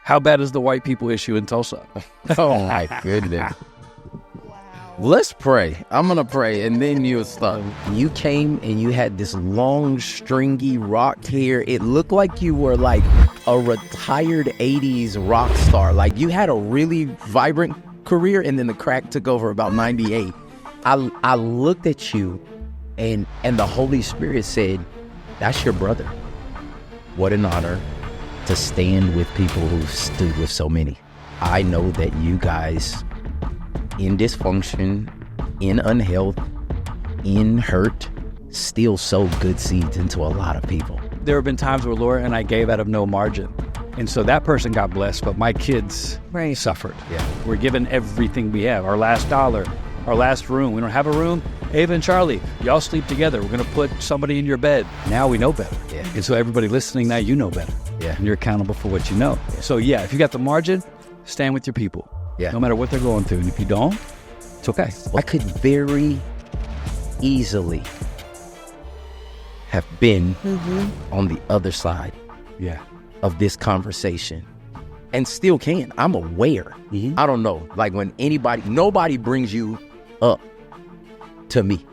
How bad is the white people issue in Tulsa? Oh my goodness. Let's pray. I'm going to pray and then you'll start. You came and you had this long, stringy rock hair. It looked like you were like a retired 80s rock star. Like you had a really vibrant career and then the crack took over about 98. I looked at you and the Holy Spirit said, that's your brother. What an honor to stand with people who've stood with so many. I know that you guys in dysfunction, in unhealth, in hurt, still sow good seeds into a lot of people. There have been times where Laura and I gave out of no margin. And so that person got blessed, but my kids suffered. Yeah. We're given everything we have, our last dollar, our last room. We don't have a room. Ava and Charlie, y'all sleep together. We're going to put somebody in your bed. Now we know better. Yeah. And so everybody listening now, you know better. Yeah. And you're accountable for what you know. Yeah. So yeah, if you got the margin, stand with your people. Yeah. No matter what they're going through. And if you don't, it's okay. I could very easily have been on the other side of this conversation and still can. I'm aware. I don't know. Like when nobody brings you up to me.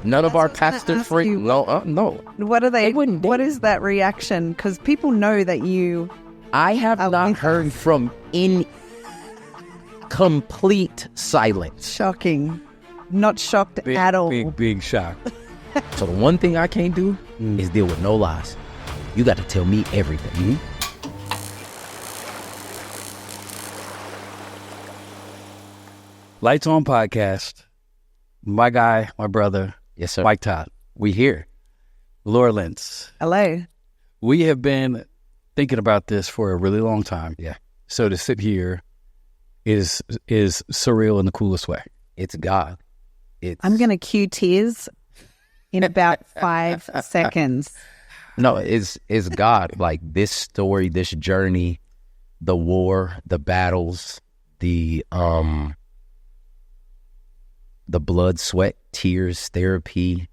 None of our pastor friends. No. What are they? wouldn't. What is that reaction? Because people know that you. I have not heard from any. Complete silence. Shocking. Not shocked at all. Big shock. So the one thing I can't do is deal with no lies. You got to tell me everything. Lights On Podcast. My guy, my brother. Yes, sir. Mike Todd. We here. Laura Lentz. Hello. We have been thinking about this for a really long time. Yeah. So to sit here is surreal in the coolest way. It's God. I'm going to cue tears in about 5 seconds. No, it's God. Like this story, this journey, the war, the battles, the blood, sweat, tears, therapy,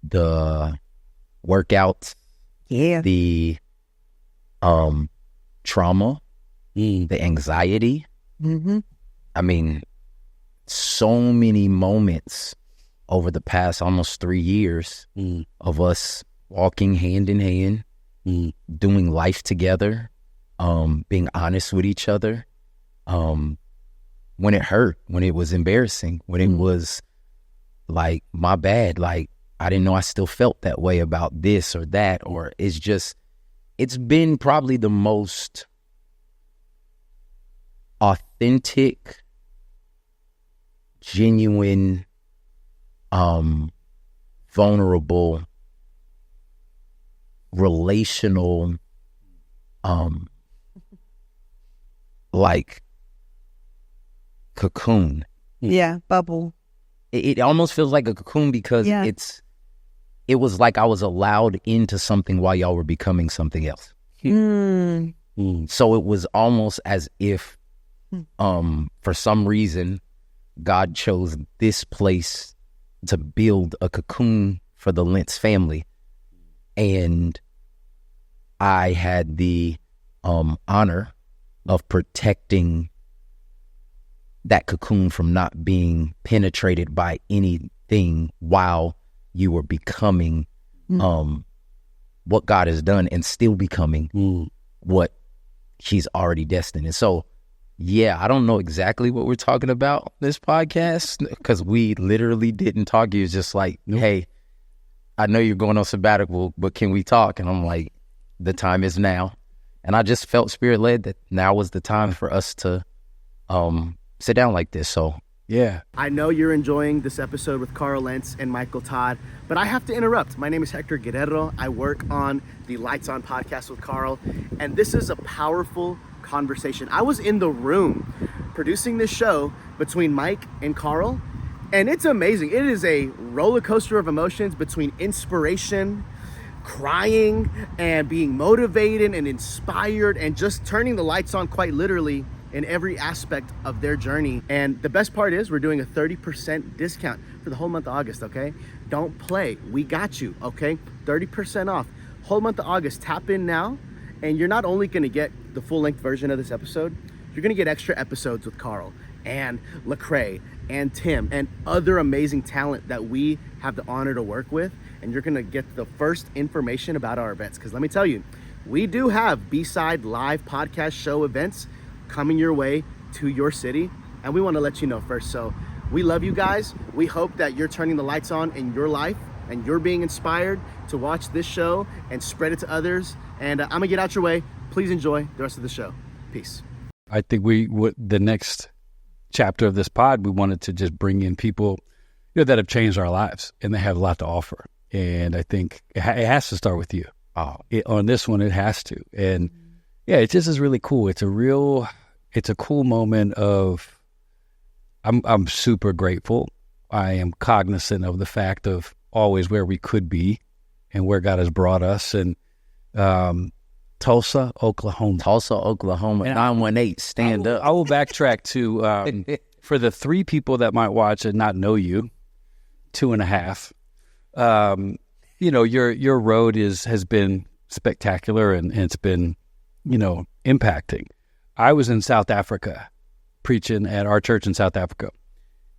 the workouts, the trauma, the anxiety. I mean, so many moments over the past almost 3 years of us walking hand in hand, doing life together, being honest with each other. When it hurt, when it was embarrassing, when it was like, my bad, like, I didn't know I still felt that way about this or that, or it's been probably the most authentic, genuine, vulnerable, relational, like cocoon. Yeah, bubble. It almost feels like a cocoon because it was like I was allowed into something while y'all were becoming something else. So it was almost as if for some reason God chose this place to build a cocoon for the Lentz family, and I had the honor of protecting that cocoon from not being penetrated by anything while you were becoming what God has done and still becoming what he's already destined. And so, yeah, I don't know exactly what we're talking about this podcast because we literally didn't talk. He was just like, hey, I know you're going on sabbatical, but can we talk? And I'm like, the time is now. And I just felt spirit-led that now was the time for us to sit down like this. So, yeah. I know you're enjoying this episode with Carl Lentz and Michael Todd, but I have to interrupt. My name is Hector Guerrero. I work on the Lights On podcast with Carl, and this is a powerful conversation. I was in the room producing this show between Mike and Carl, and it's amazing. It is a roller coaster of emotions between inspiration, crying, and being motivated and inspired, and just turning the lights on quite literally in every aspect of their journey. And the best part is we're doing a 30% discount for the whole month of August, okay? Don't play. We got you, okay? 30% off. Whole month of August. Tap in now, and you're not only going to get the full-length version of this episode, you're going to get extra episodes with Carl and Lecrae and Tim and other amazing talent that we have the honor to work with. And you're going to get the first information about our events. Because let me tell you, we do have B-Side live podcast show events coming your way to your city. And we want to let you know first. So we love you guys. We hope that you're turning the lights on in your life and you're being inspired to watch this show and spread it to others. And I'm going to get out your way. Please enjoy the rest of the show. Peace. I think the next chapter of this pod, we wanted to just bring in people, that have changed our lives and they have a lot to offer. And I think it has to start with you. On this one, it has to. And yeah, it just is really cool. It's a cool moment of, I'm super grateful. I am cognizant of the fact of always where we could be and where God has brought us. And Tulsa, Oklahoma. 918, stand up. I will backtrack to, for the 3 people that might watch and not know you, 2.5, your road has been spectacular and it's been, impacting. I was in South Africa preaching at our church in South Africa,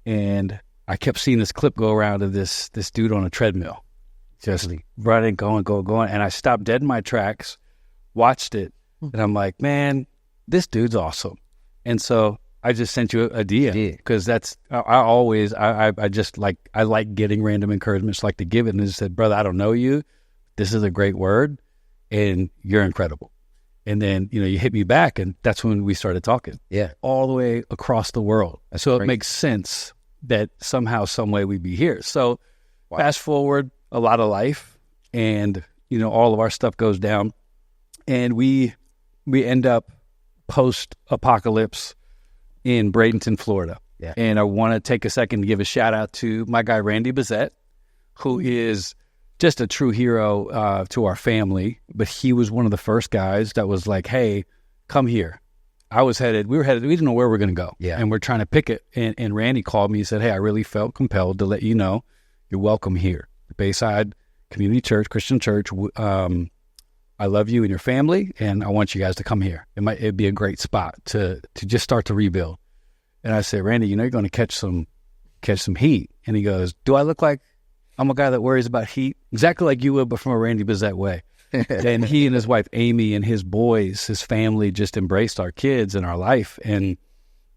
and I kept seeing this clip go around of this dude on a treadmill, just running, going, and I stopped dead in my tracks, watched it, and I'm like, man, this dude's awesome. And so I just sent you a DM because that's, I just like getting random encouragements, like to give it, and just said, brother, I don't know you. This is a great word and you're incredible. And then, you hit me back, and that's when we started talking. Yeah. All the way across the world. That's so great. It makes sense that somehow, some way we'd be here. So fast forward a lot of life, and, all of our stuff goes down, and we end up post-apocalypse in Bradenton, Florida. Yeah. And I want to take a second to give a shout out to my guy, Randy Bazette, who is just a true hero to our family. But he was one of the first guys that was like, hey, come here. We were headed, we didn't know where we were going to go. Yeah. And we're trying to pick it. And Randy called me and said, hey, I really felt compelled to let you know you're welcome here. The Bayside Community Church, Christian Church. I love you and your family, and I want you guys to come here. It'd be a great spot to just start to rebuild. And I said, Randy, you're going to catch some heat. And he goes, do I look like I'm a guy that worries about heat? Exactly like you would, but from a Randy Bazette way. And he and his wife, Amy, and his boys, his family just embraced our kids and our life. And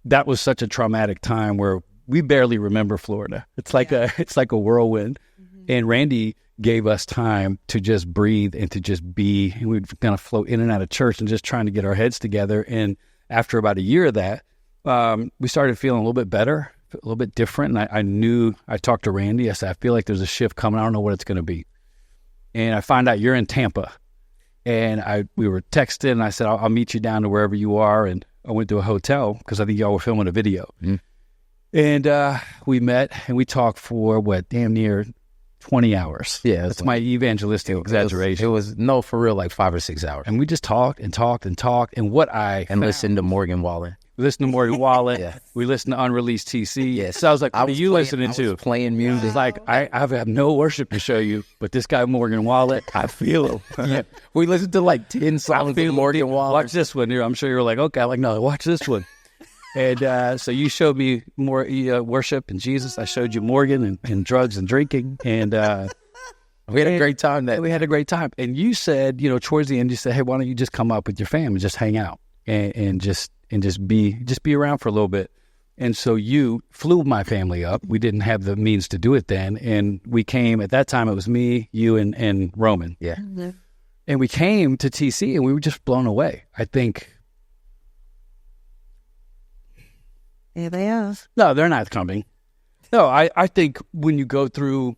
that was such a traumatic time where we barely remember Florida. It's like a whirlwind. Mm-hmm. And Randy gave us time to just breathe and to just be. And we'd kind of float in and out of church and just trying to get our heads together. And after about a year of that, we started feeling a little bit better, a little bit different. And I talked to Randy. I said, I feel like there's a shift coming. I don't know what it's going to be. And I find out you're in Tampa. And we were texting, and I said, I'll meet you down to wherever you are. And I went to a hotel because I think y'all were filming a video. Mm-hmm. And we met, and we talked for, damn near 20 hours. Yeah. That's my evangelistic exaggeration. It was, no, for real, like 5 or 6 hours. And we just talked and talked and talked. And listened to Morgan Wallen. We listened to Morgan Wallen. Yeah. We listened to Unreleased TC. Yes. So I was like, what are you listening to? I was playing music. It's like, I have no worship to show you, but this guy Morgan Wallen, I feel him. Yeah. We listened to like 10 songs of Morgan Wallen. Watch this one here. I'm sure you're like, okay. I'm like, no, watch this one. And so you showed me more worship and Jesus. I showed you Morgan and drugs and drinking. And we had a great time. We had a great time. And you said, towards the end, you said, hey, why don't you just come up with your family, just hang out and just be around for a little bit. And so you flew my family up. We didn't have the means to do it then. And we came, at that time, it was me, you, and Roman. Yeah. Mm-hmm. And we came to TC, and we were just blown away. I think. There they are. No, they're not coming. No, I think when you go through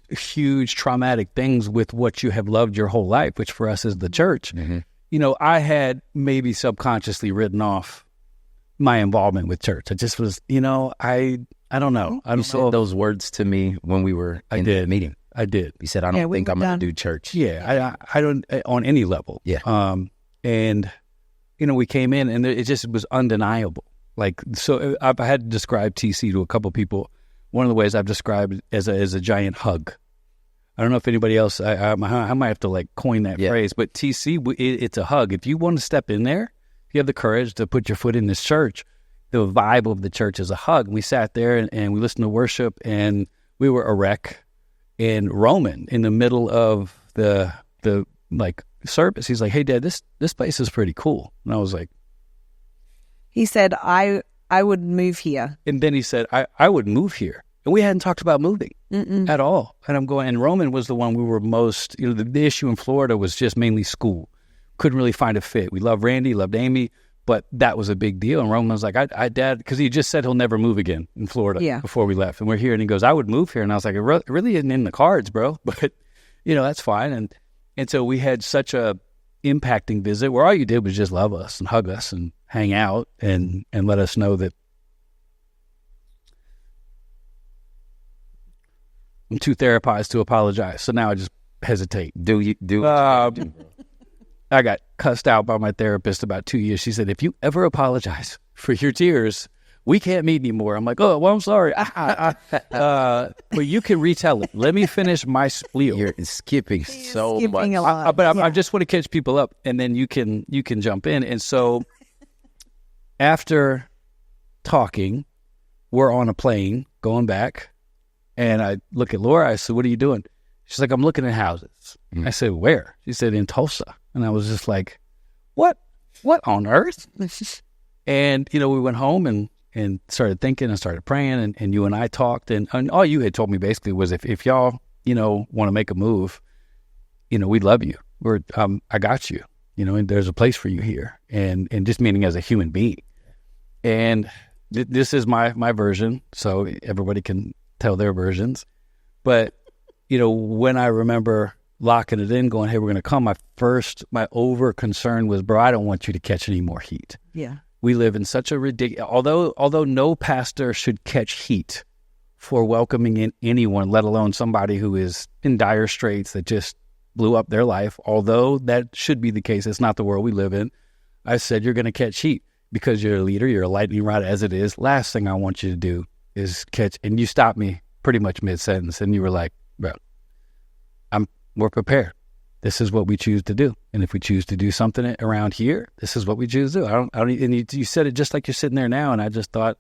huge traumatic things with what you have loved your whole life, which for us is the church, mm-hmm. I had maybe subconsciously written off my involvement with church. I just was, I don't know. You said those words to me when we were in the meeting. I did. You said, I don't think I'm going to do church. Yeah, I don't, on any level. Yeah. And, we came in, and it just was undeniable. Like, so I had to describe TC to a couple of people. One of the ways I've described it as a giant hug. I don't know if anybody else, I might have to coin that phrase, but TC, it's a hug. If you want to step in there, you have the courage to put your foot in this church, the vibe of the church is a hug. And we sat there and we listened to worship, and we were a wreck. And Roman, in the middle of the like service, he's like, "Hey, Dad, this place is pretty cool." And I was like, he said, I would move here. And then he said, I would move here. And we hadn't talked about moving at all. And I'm going, and Roman was the one we were most, the issue in Florida was just mainly school. Couldn't really find a fit. We loved Randy, loved Amy, but that was a big deal. And Roman was like, Dad, because he just said he'll never move again in Florida before we left. And we're here, and he goes, I would move here. And I was like, it really isn't in the cards, bro. But, that's fine. And so we had such a impacting visit where all you did was just love us and hug us and hang out and let us know that I'm too therapized to apologize. So now I just hesitate. I got cussed out by my therapist about 2 years. She said, if you ever apologize for your tears, we can't meet anymore. I'm like, oh, well, I'm sorry. But you can retell it. Let me finish my spiel. You're skipping so much. A lot. I just want to catch people up, and then you can jump in. And so after talking, we're on a plane going back, and I look at Laura. I said, what are you doing? She's like, I'm looking at houses. I said, where? She said, in Tulsa. And I was just like, what on earth? And, we went home and started thinking and started praying, and you and I talked, and all you had told me basically was if y'all, want to make a move, we love you. I got you, and there's a place for you here. And just meaning as a human being. And this is my version, so everybody can tell their versions. But, when I remember locking it in, going, hey, we're going to come, my over concern was, bro, I don't want you to catch any more heat. Yeah. We live in such a ridiculous, although no pastor should catch heat for welcoming in anyone, let alone somebody who is in dire straits that just blew up their life. Although that should be the case, it's not the world we live in. I said, you're going to catch heat because you're a leader, you're a lightning rod as it is. Last thing I want you to do is catch, and you stopped me pretty much mid-sentence, and you were like, bro, we're prepared. This is what we choose to do. And if we choose to do something around here, this is what we choose to do. And you said it just like you're sitting there now. And I just thought,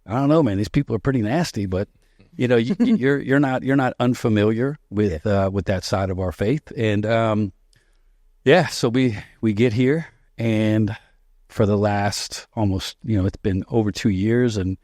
I don't know, man, these people are pretty nasty, but you're not unfamiliar with that side of our faith. And, so we get here, and for the last almost, it's been over 2 years, and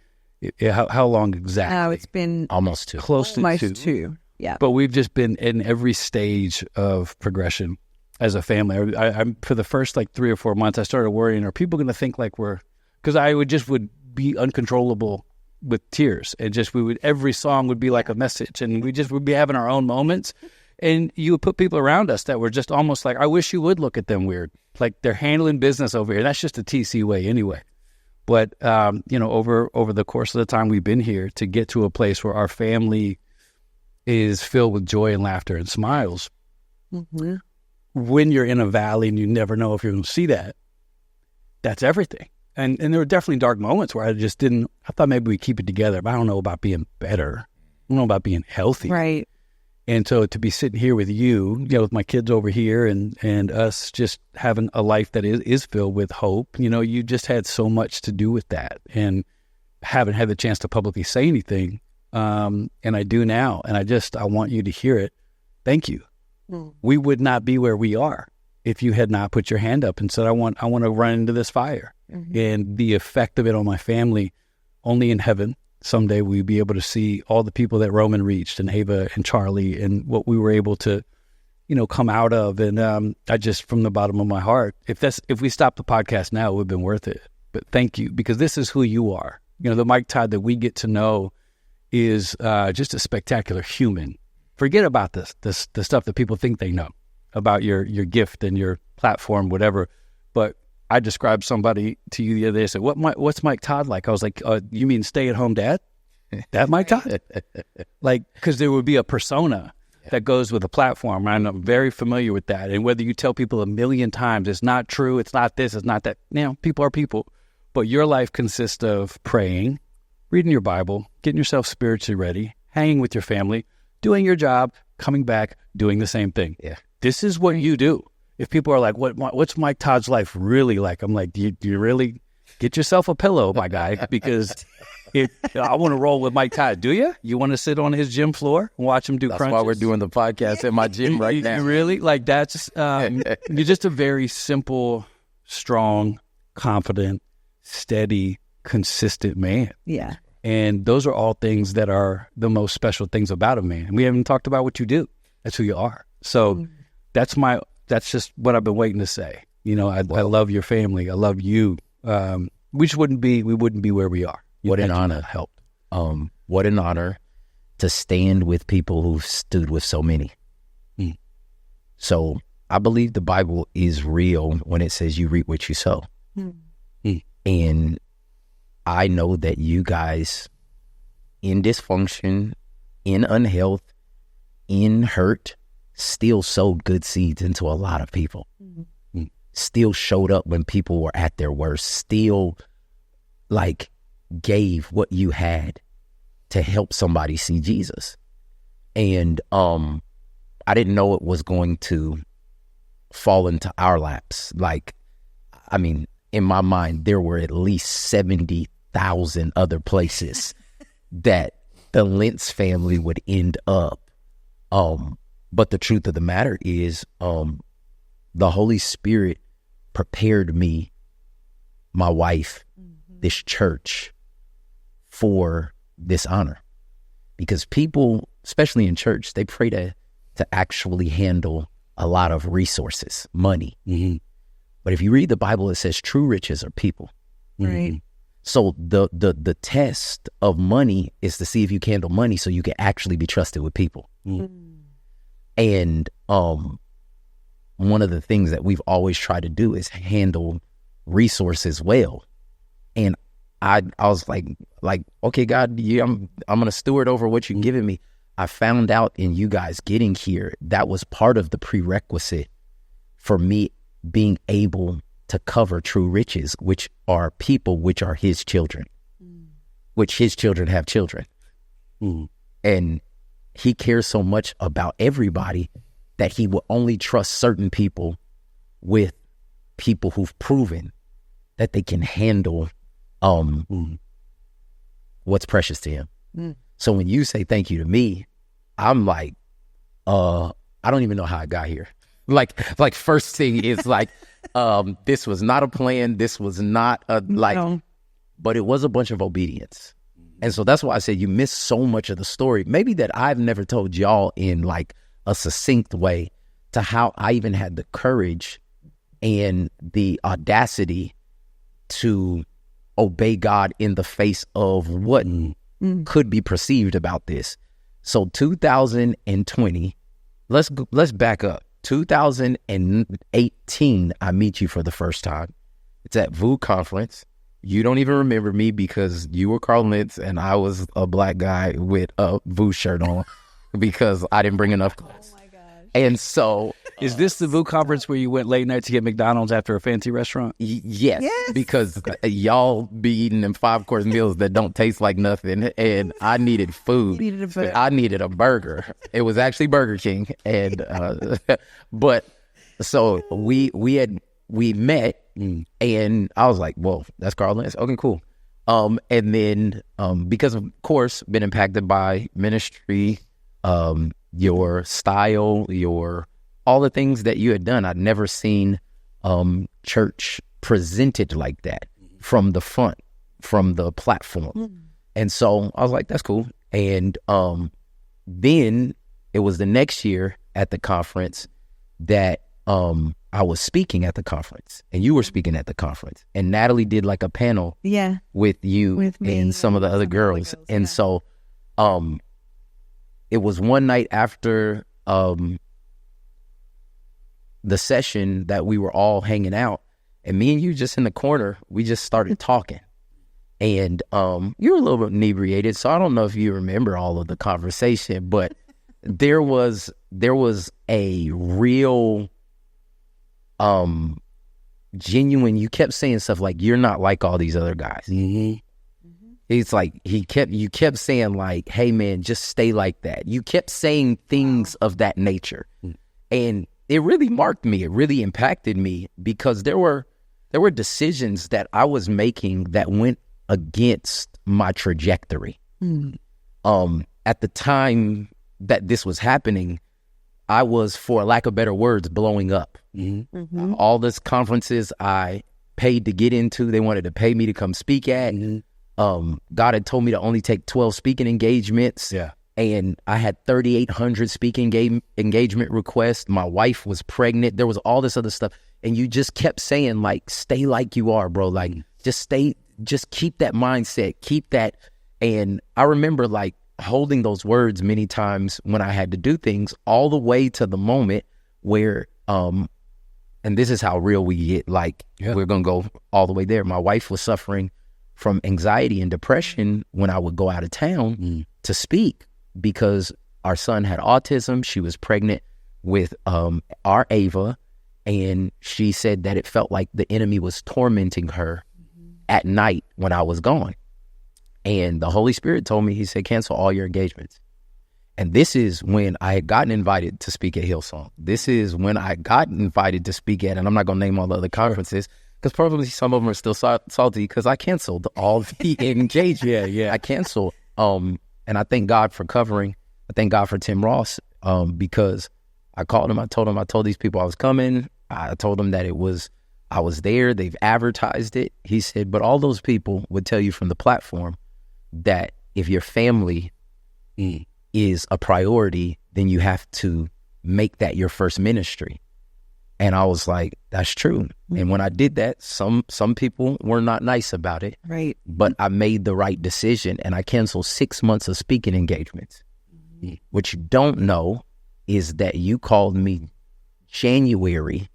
how long exactly? Oh, it's been almost 2. Close to almost 2. 2. Yeah. But we've just been in every stage of progression as a family. I'm for the first 3 or 4 months, I started worrying, are people going to think because I would be uncontrollable with tears, and every song would be like a message, and we just would be having our own moments. And you would put people around us that were just almost like, I wish you would look at them weird. Like they're handling business over here. That's just a TC way anyway. But, over the course of the time we've been here, to get to a place where our family is filled with joy and laughter and smiles. Mm-hmm. When you're in a valley and you never know if you're going to see that, that's everything. And there were definitely dark moments where I thought maybe we'd keep it together, but I don't know about being better. I don't know about being healthy. Right. And so to be sitting here with you, with my kids over here and us just having a life that is filled with hope, you just had so much to do with that, and haven't had the chance to publicly say anything. And I do now. And I want you to hear it. Thank you. Mm. We would not be where we are if you had not put your hand up and said, I want to run into this fire. Mm-hmm. And the effect of it on my family, only in heaven. Someday we'll be able to see all the people that Roman reached, and Ava and Charlie, and what we were able to, come out of. And I just, from the bottom of my heart, if we stop the podcast now, it would have been worth it. But thank you, because this is who you are. The Mike Todd that we get to know is just a spectacular human. Forget about the stuff that people think they know about your gift and your platform, whatever. But I described somebody to you the other day. I said, what's Mike Todd like? I was like, you mean stay-at-home dad? That Mike Todd? Because there would be a persona that goes with a platform. And I'm very familiar with that. And whether you tell people a million times, it's not true, it's not this, it's not that. People are people. But your life consists of praying, reading your Bible, getting yourself spiritually ready, hanging with your family, doing your job, coming back, doing the same thing. Yeah. This is what you do. if people are like, what's Mike Todd's life really like? I'm like, do you really get yourself a pillow, my guy? Because I want to roll with Mike Todd. Do you? You want to sit on his gym floor and watch him do crunches? That's why we're doing the podcast in my gym right now. You really? Like that's, you're just a very simple, strong, confident, steady, consistent man. Yeah. And those are all things that are the most special things about a man. We haven't talked about what you do. That's who you are. So that's just what I've been waiting to say. You know, I love your family. I love you. We wouldn't be where we are. What an honor. Helped. What an honor to stand with people who've stood with so many. So I believe the Bible is real when it says you reap what you sow. And I know that you guys in dysfunction, in unhealth, in hurt, still sowed good seeds into a lot of people. Still showed up when people were at their worst. Still like gave what you had to help somebody see Jesus. And I didn't know it was going to fall into our laps. Like, I mean, in my mind, there were at least 70,000 other places that the Lentz family would end up. But the truth of the matter is, the Holy Spirit prepared me, my wife, this church for this honor. Because people, especially in church, they pray to actually handle a lot of resources, money. But if you read the Bible, it says true riches are people. Right. So the test of money is to see if you can handle money so you can actually be trusted with people. And one of the things that we've always tried to do is handle resources well. And I was like, okay, God, I'm going to steward over what you've given me. I found out in you guys getting here, that was part of the prerequisite for me being able to cover true riches, which are people, which are his children, which his children have children. And he cares so much about everybody that he will only trust certain people with people who've proven that they can handle what's precious to him. So when you say thank you to me, I'm like, I don't even know how I got here. Like first thing is like, this was not a plan. This was not but it was a bunch of obedience. And so that's why I said you missed so much of the story. Maybe that I've never told y'all in like a succinct way to how I even had the courage and the audacity to obey God in the face of what could be perceived about this. So 2020, let's back up. 2018, I meet you for the first time. It's at VU conference. You don't even remember me because you were Carl Lentz and I was a black guy with a VU shirt on because I didn't bring enough clothes. Oh my gosh. And so... Is this the VU conference where you went late night to get McDonald's after a fancy restaurant? Yes, because y'all be eating them 5-course meals that don't taste like nothing, and I needed food. I needed a burger. It was actually Burger King, and but so we met, and I was like, "Whoa, that's Carl Lentz. Okay, cool." And then because of course been impacted by ministry, your style, all the things that you had done. I'd never seen church presented like that from the front, from the platform. And so I was like, that's cool. And then it was the next year at the conference that I was speaking at the conference and you were speaking at the conference. And Natalie did like a panel with you with me, and some of the other girls. And so it was one night after the session that we were all hanging out, and me and you just in the corner, we just started talking. And you were a little bit inebriated, so I don't know if you remember all of the conversation, but there was a real genuine, you kept saying stuff like, you're not like all these other guys. It's like you kept saying like, hey man, just stay like that. You kept saying things of that nature. And it really marked me. It really impacted me because there were decisions that I was making that went against my trajectory. At the time that this was happening, I was, for lack of better words, blowing up. All these conferences I paid to get into, they wanted to pay me to come speak at. God had told me to only take 12 speaking engagements. Yeah. And I had 3,800 speaking engagement requests. My wife was pregnant. There was all this other stuff. And you just kept saying, like, stay like you are, bro. Like, just keep that mindset, keep that. And I remember, like, holding those words many times when I had to do things, all the way to the moment where, and this is how real we get, like, we're going to go all the way there. My wife was suffering from anxiety and depression when I would go out of town to speak, because our son had autism. She was pregnant with our Ava, and she said that it felt like the enemy was tormenting her at night when I was gone. And the Holy Spirit told me, he said, cancel all your engagements. And this is when I had gotten invited to speak at Hillsong. This is when I got invited to speak at, and I'm not going to name all the other conferences, because probably some of them are still salty because I canceled all the engagements. I canceled. And I thank God for covering. I thank God for Tim Ross, because I called him. I told these people I was coming. I told them that I was there. They've advertised it. He said, but all those people would tell you from the platform that if your family is a priority, then you have to make that your first ministry. And I was like, that's true. And when I did that, some people were not nice about it. Right. But I made the right decision, and I canceled 6 months of speaking engagements. What you don't know is that you called me January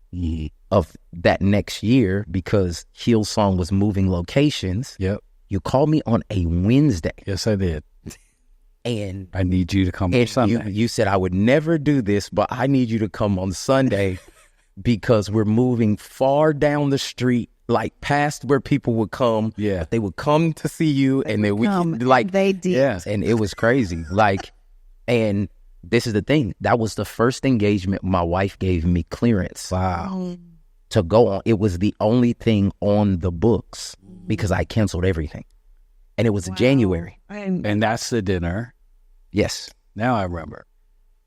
of that next year because Hillsong was moving locations. You called me on a Wednesday. Yes, I did. And I need you to come on Sunday. You said, I would never do this, but I need you to come on Sunday because we're moving far down the street, like past where people would come. Yeah. They would come to see you, and they did. Yes, and it was crazy. Like, and this is the thing. That was the first engagement my wife gave me clearance. Wow. To go on. It was the only thing on the books because I canceled everything. And it was January. And that's the dinner. Yes. Now I remember.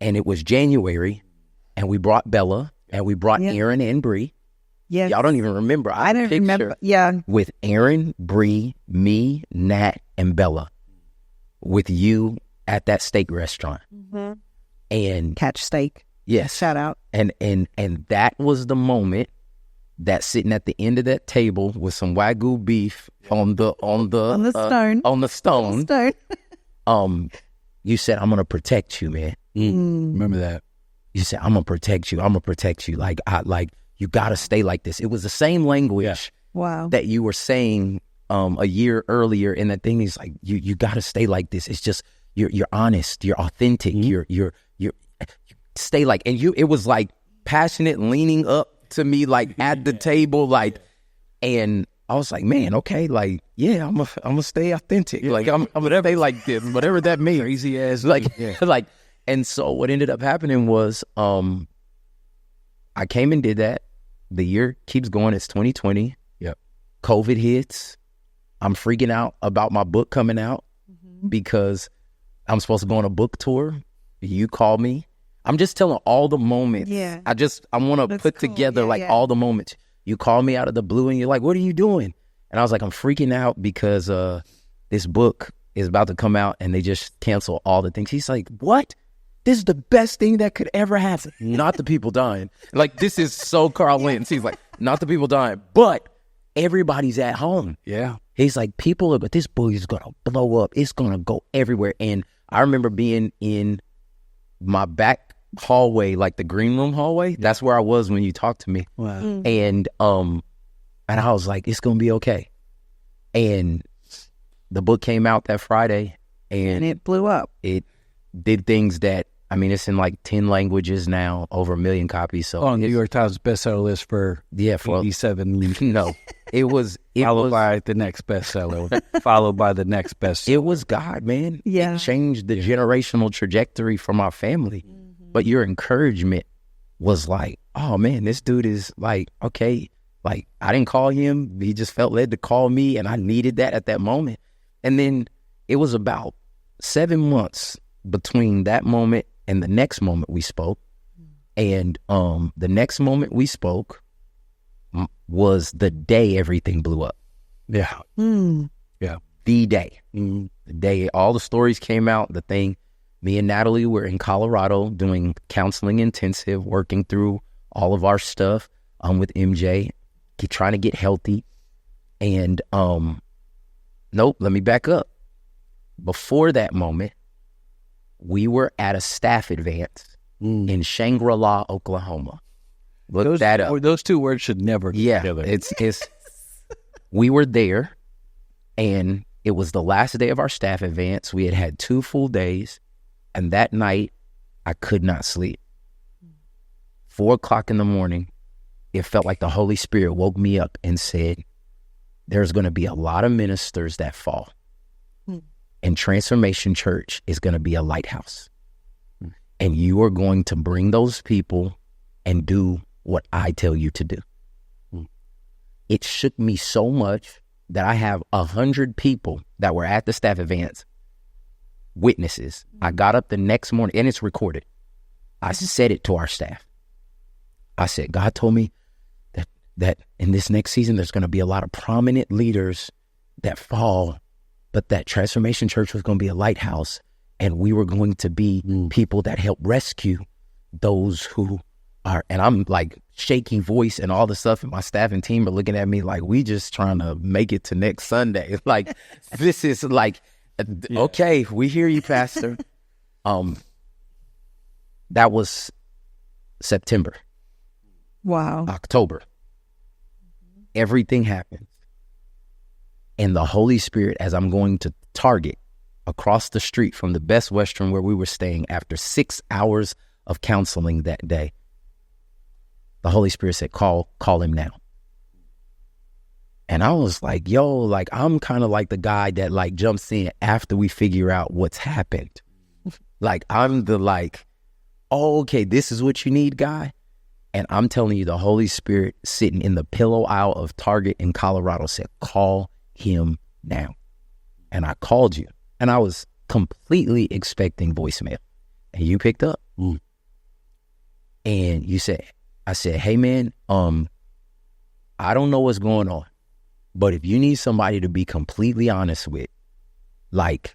And it was January, and we brought Bella, and we brought Aaron and Bree. Yes. Y'all don't even remember. I don't remember. Yeah. With Aaron, Bree, me, Nat, and Bella. With you at that steak restaurant. And Catch Steak. Yes. Shout out. And that was the moment that sitting at the end of that table with some Wagyu beef on the stone. You said, I'm gonna protect you, man. Remember that. You said, I'm gonna protect you. Like you gotta stay like this. It was the same language that you were saying a year earlier in that thing. He's like, you gotta stay like this. It's just you're honest, you're authentic, you stay like, and it was like passionate, leaning up to me like at the table, like, and I was like, man, okay, like, yeah, I'm gonna stay authentic. Like I'm gonna stay like this, whatever that means. Crazy ass. Like, and so what ended up happening was I came and did that. The year keeps going. It's 2020. Yep. COVID hits. I'm freaking out about my book coming out because I'm supposed to go on a book tour. You call me. I'm just telling all the moments. Yeah. I want to put together all the moments. You call me out of the blue and you're like, what are you doing? And I was like, I'm freaking out because this book is about to come out and they just cancel all the things. He's like, what? This is the best thing that could ever happen. Not the people dying. Like, this is so Carl Lentz. He's like, not the people dying, but everybody's at home. Yeah. He's like, this book is going to blow up. It's going to go everywhere. And I remember being in my back hallway, like the green room hallway. That's where I was when you talked to me. Wow. And I was like, it's gonna be okay. And the book came out that Friday, and it blew up. It did things that, I mean, it's in like 10 languages now, over 1 million copies. So on New York Times bestseller list for 87 years. No, it was followed by the next bestseller, followed by the next bestseller. It was God, man. Yeah. It changed the generational trajectory for my family. But your encouragement was like, oh man, this dude is like, okay, like I didn't call him. He just felt led to call me, and I needed that at that moment. And then it was about 7 months between that moment and the next moment we spoke. And the next moment we spoke was the day everything blew up. Yeah. Yeah. The day. The day all the stories came out, the thing. Me and Natalie were in Colorado doing counseling intensive, working through all of our stuff with MJ, trying to get healthy. And nope, let me back up. Before that moment, we were at a staff advance in Shangri-La, Oklahoma. Look that up. Those two words should never go together. It's we were there, and it was the last day of our staff advance. We had 2 full days, and that night I could not sleep. 4:00 in the morning, it felt like the Holy Spirit woke me up and said, there's going to be a lot of ministers that fall, and Transformation Church is going to be a lighthouse. And you are going to bring those people and do what I tell you to do. It shook me so much that I have 100 people that were at the staff advance, witnesses. I got up the next morning, and it's recorded. I said it to our staff. I said, God told me that in this next season, there's going to be a lot of prominent leaders that fall, but that Transformation Church was going to be a lighthouse. And we were going to be people that help rescue those who are, and I'm like shaky voice and all the stuff, and my staff and team are looking at me like, we just trying to make it to next Sunday. Like, this is like, okay, we hear you, Pastor. That was September. Wow. October. Everything happened. And the Holy Spirit, as I'm going to Target, across the street from the Best Western where we were staying, after 6 hours of counseling that day, the Holy Spirit said, call him now. And I was like, yo, like, I'm kind of like the guy that like jumps in after we figure out what's happened. Like, I'm the like, oh, okay, this is what you need guy. And I'm telling you, the Holy Spirit sitting in the pillow aisle of Target in Colorado said, call him now. And I called you. And I was completely expecting voicemail. And you picked up. And you said, I said, hey man, I don't know what's going on, but if you need somebody to be completely honest with, like,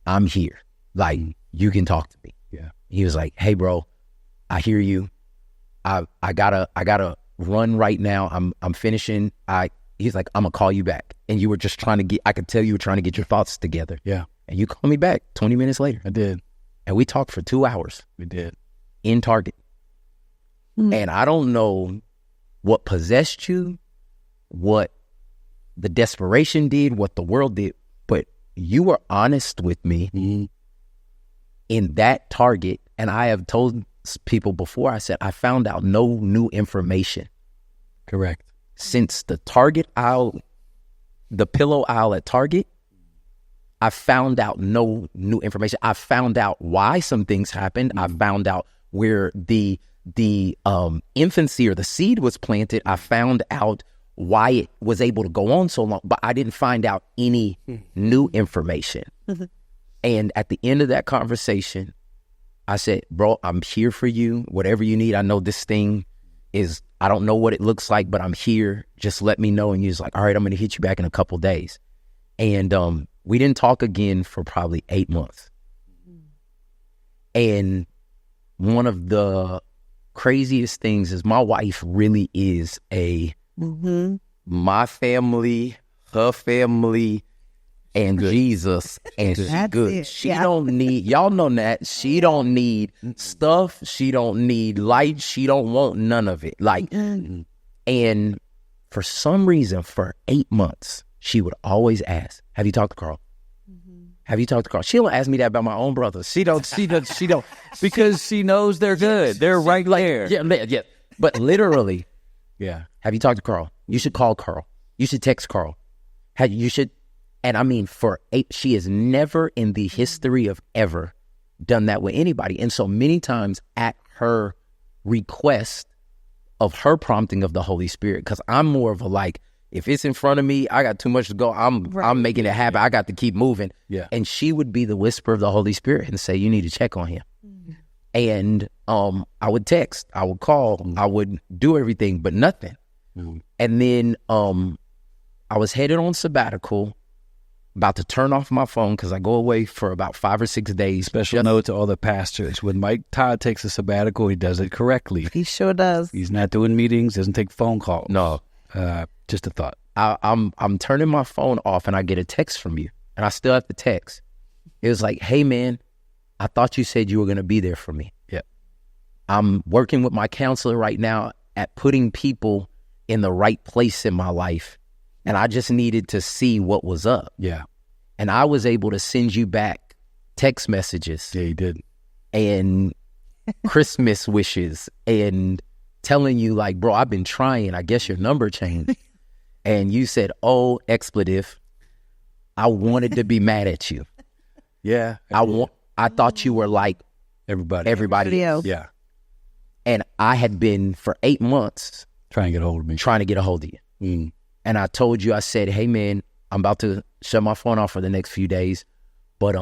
I'm here. Like, you can talk to me. Yeah. He was like, hey bro, I hear you. I gotta run right now. I'm finishing. He's like, I'm gonna call you back. And you were just trying to I could tell you were trying to get your thoughts together. Yeah. And you called me back 20 minutes later. I did. And we talked for 2 hours. We did. In Target. And I don't know what possessed you, what the desperation did, what the world did, but you were honest with me in that Target. And I have told people before, I said, I found out no new information. Correct. Since the Target aisle, the pillow aisle at Target, I found out no new information. I found out why some things happened. I found out where the infancy or the seed was planted. I found out why it was able to go on so long, but I didn't find out any new information. And at the end of that conversation, I said, bro, I'm here for you. Whatever you need. I know this thing is, I don't know what it looks like, but I'm here. Just let me know. And he was like, all right, I'm going to hit you back in a couple days. And we didn't talk again for probably 8 months. And one of the craziest things is my wife really is my family, her family, and good. Jesus, and she's good. It. She don't need, y'all know that, she don't need stuff, she don't need light, she don't want none of it. Like, and for some reason, for 8 months, she would always ask, have you talked to Carl? Have you talked to Carl? She don't ask me that about my own brothers. She don't, because she knows they're good. They're right there. Yeah. But literally, Yeah. have you talked to Carl? You should call Carl. You should text Carl. You should, and I mean, she has never in the history of ever done that with anybody. And so many times at her request of her prompting of the Holy Spirit, because I'm more of a like, if it's in front of me, I got too much to go. I'm making it happen. I got to keep moving. Yeah. And she would be the whisper of the Holy Spirit and say, you need to check on him. Mm-hmm. And I would text, I would call, I would do everything, but nothing. Mm-hmm. And then I was headed on sabbatical, about to turn off my phone because I go away for about 5 or 6 days. Special note to all the pastors: when Mike Todd takes a sabbatical, he does it correctly. He sure does. He's not doing meetings, doesn't take phone calls. No. Just a thought. I'm turning my phone off and I get a text from you, and I still have the text. It was like, hey man, I thought you said you were going to be there for me. Yeah. I'm working with my counselor right now at putting people in the right place in my life, and I just needed to see what was up. Yeah. And I was able to send you back text messages. Yeah, you did. And Christmas wishes and telling you like, bro, I've been trying. I guess your number changed. And you said, oh, expletive. I wanted to be mad at you. Yeah. I thought you were like everybody else. Yeah. And I had been for 8 months trying to get a hold of me. Trying to get a hold of you. Mm. And I told you, I said, hey man, I'm about to shut my phone off for the next few days. But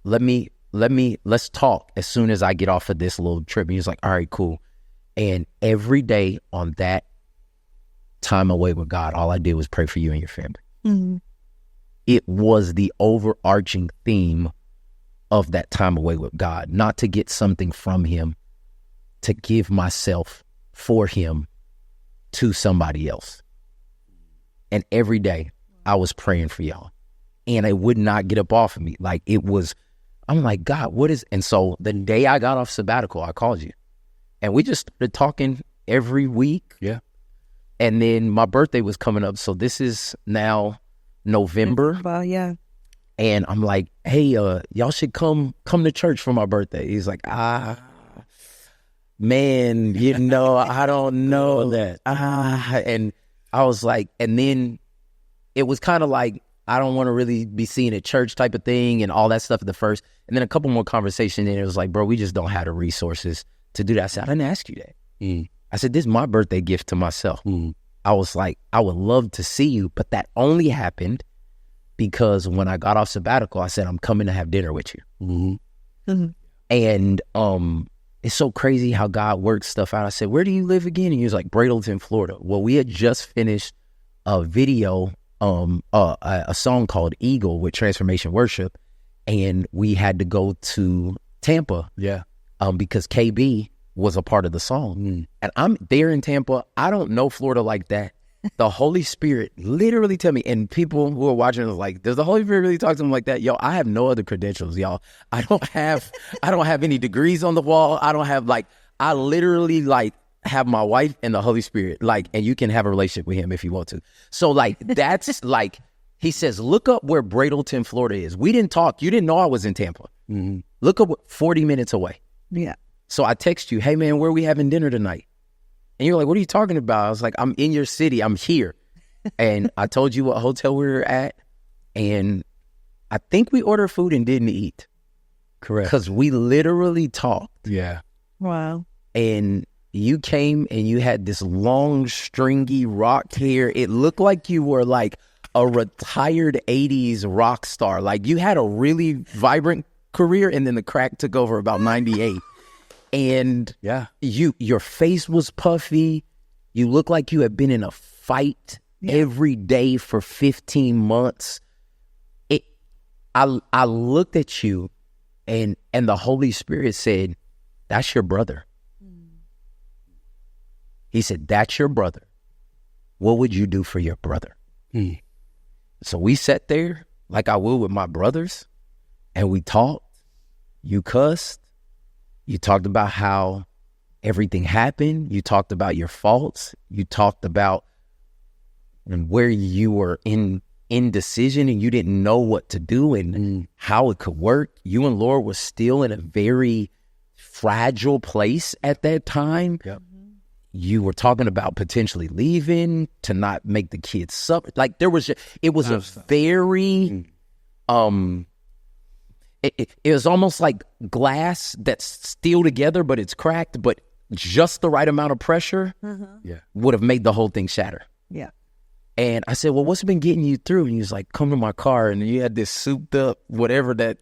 let's talk as soon as I get off of this little trip. And he was like, all right, cool. And every day on that time away with God, all I did was pray for you and your family. Mm-hmm. It was the overarching theme of that time away with God, not to get something from him, to give myself for him to somebody else. And every day I was praying for y'all, and it would not get up off of me. Like it was, I'm like, God, what is, and so the day I got off sabbatical, I called you and we just started talking every week. Yeah. And then my birthday was coming up. So this is now November. Well, yeah. And I'm like, hey, y'all should come to church for my birthday. He's like, man, I don't know that. And I was like, and then it was kind of like, I don't want to really be seen at church type of thing and all that stuff at the first. And then a couple more conversations, and it was like, bro, we just don't have the resources to do that. I said, I didn't ask you that. Mm. I said, this is my birthday gift to myself. Mm. I was like, I would love to see you, but that only happened because when I got off sabbatical, I said, I'm coming to have dinner with you. Mm-hmm. Mm-hmm. And it's so crazy how God works stuff out. I said, where do you live again? And he was like, Bradenton, Florida. Well, we had just finished a video, a song called Eagle with Transformation Worship, and we had to go to Tampa. Yeah. Because KB was a part of the song. Mm. And I'm there in Tampa. I don't know Florida like that. The Holy Spirit literally tell me, and people who are watching are like, does the Holy Spirit really talk to them like that? Yo, I have no other credentials, y'all. I don't have any degrees on the wall. I literally have my wife and the Holy Spirit, and you can have a relationship with him if you want to. So that's he says, look up where Bradenton, Florida is. We didn't talk. You didn't know I was in Tampa. Mm-hmm. Look up 40 minutes away. Yeah. So I text you, hey man, where are we having dinner tonight? And you're like, what are you talking about? I was like, I'm in your city. I'm here. And I told you what hotel we were at. And I think we ordered food and didn't eat. Correct. Because we literally talked. Yeah. Wow. And you came and you had this long, stringy rock hair. It looked like you were like a retired 80s rock star. Like you had a really vibrant career, and then the crack took over about 98. And yeah, your face was puffy. You looked like you had been in a fight every day for 15 months. I looked at you, and the Holy Spirit said, that's your brother. He said, that's your brother. What would you do for your brother? So we sat there like I would with my brothers, and we talked. You cussed. You talked about how everything happened. You talked about your faults. You talked about where you were in indecision and you didn't know what to do and how it could work. You and Laura were still in a very fragile place at that time. Yep. You were talking about potentially leaving to not make the kids suffer. Like it was a very, it was almost like glass that's still together, but it's cracked. But just the right amount of pressure would have made the whole thing shatter. Yeah. And I said, well, what's been getting you through? And he was like, come to my car. And you had this souped up, whatever that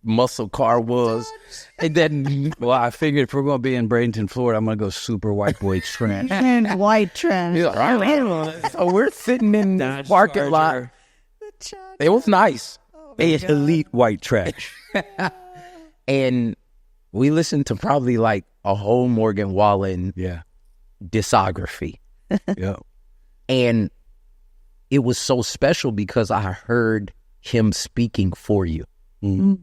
muscle car was. And then, well, I figured if we're going to be in Bradenton, Florida, I'm going to go super white boy trash. And white trash. Like, all right. So we're sitting in the parking lot. It was nice. It's elite white trash. And we listened to probably like a whole Morgan Wallen discography. Yeah. And it was so special because I heard him speaking for you. Mm-hmm.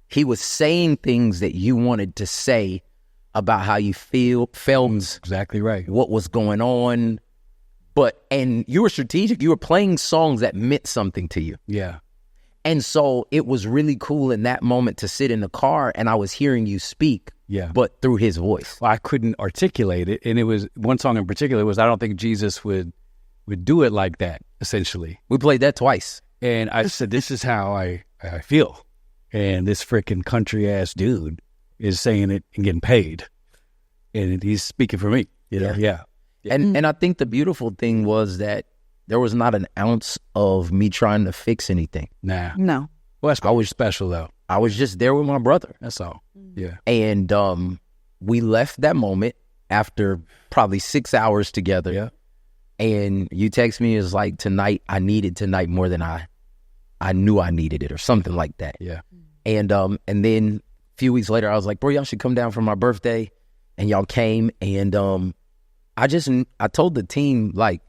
He was saying things that you wanted to say about how you felt. Exactly right. What was going on. And you were strategic. You were playing songs that meant something to you. Yeah. And so it was really cool in that moment to sit in the car and I was hearing you speak, but through his voice. Well, I couldn't articulate it. And it was one song in particular was, I don't think Jesus would do it like that, essentially. We played that twice. And I said, this is how I feel. And this freaking country ass dude is saying it and getting paid. And he's speaking for me, you know? Yeah. And I think the beautiful thing was that there was not an ounce of me trying to fix anything. Nah. No. Well, that's always special, though. I was just there with my brother. That's all. Yeah. And we left that moment after probably 6 hours together. Yeah. And you text me, it's like, tonight, I needed tonight more than I knew I needed it or something like that. Yeah. And then a few weeks later, I was like, bro, y'all should come down for my birthday. And y'all came. And I told the team, like,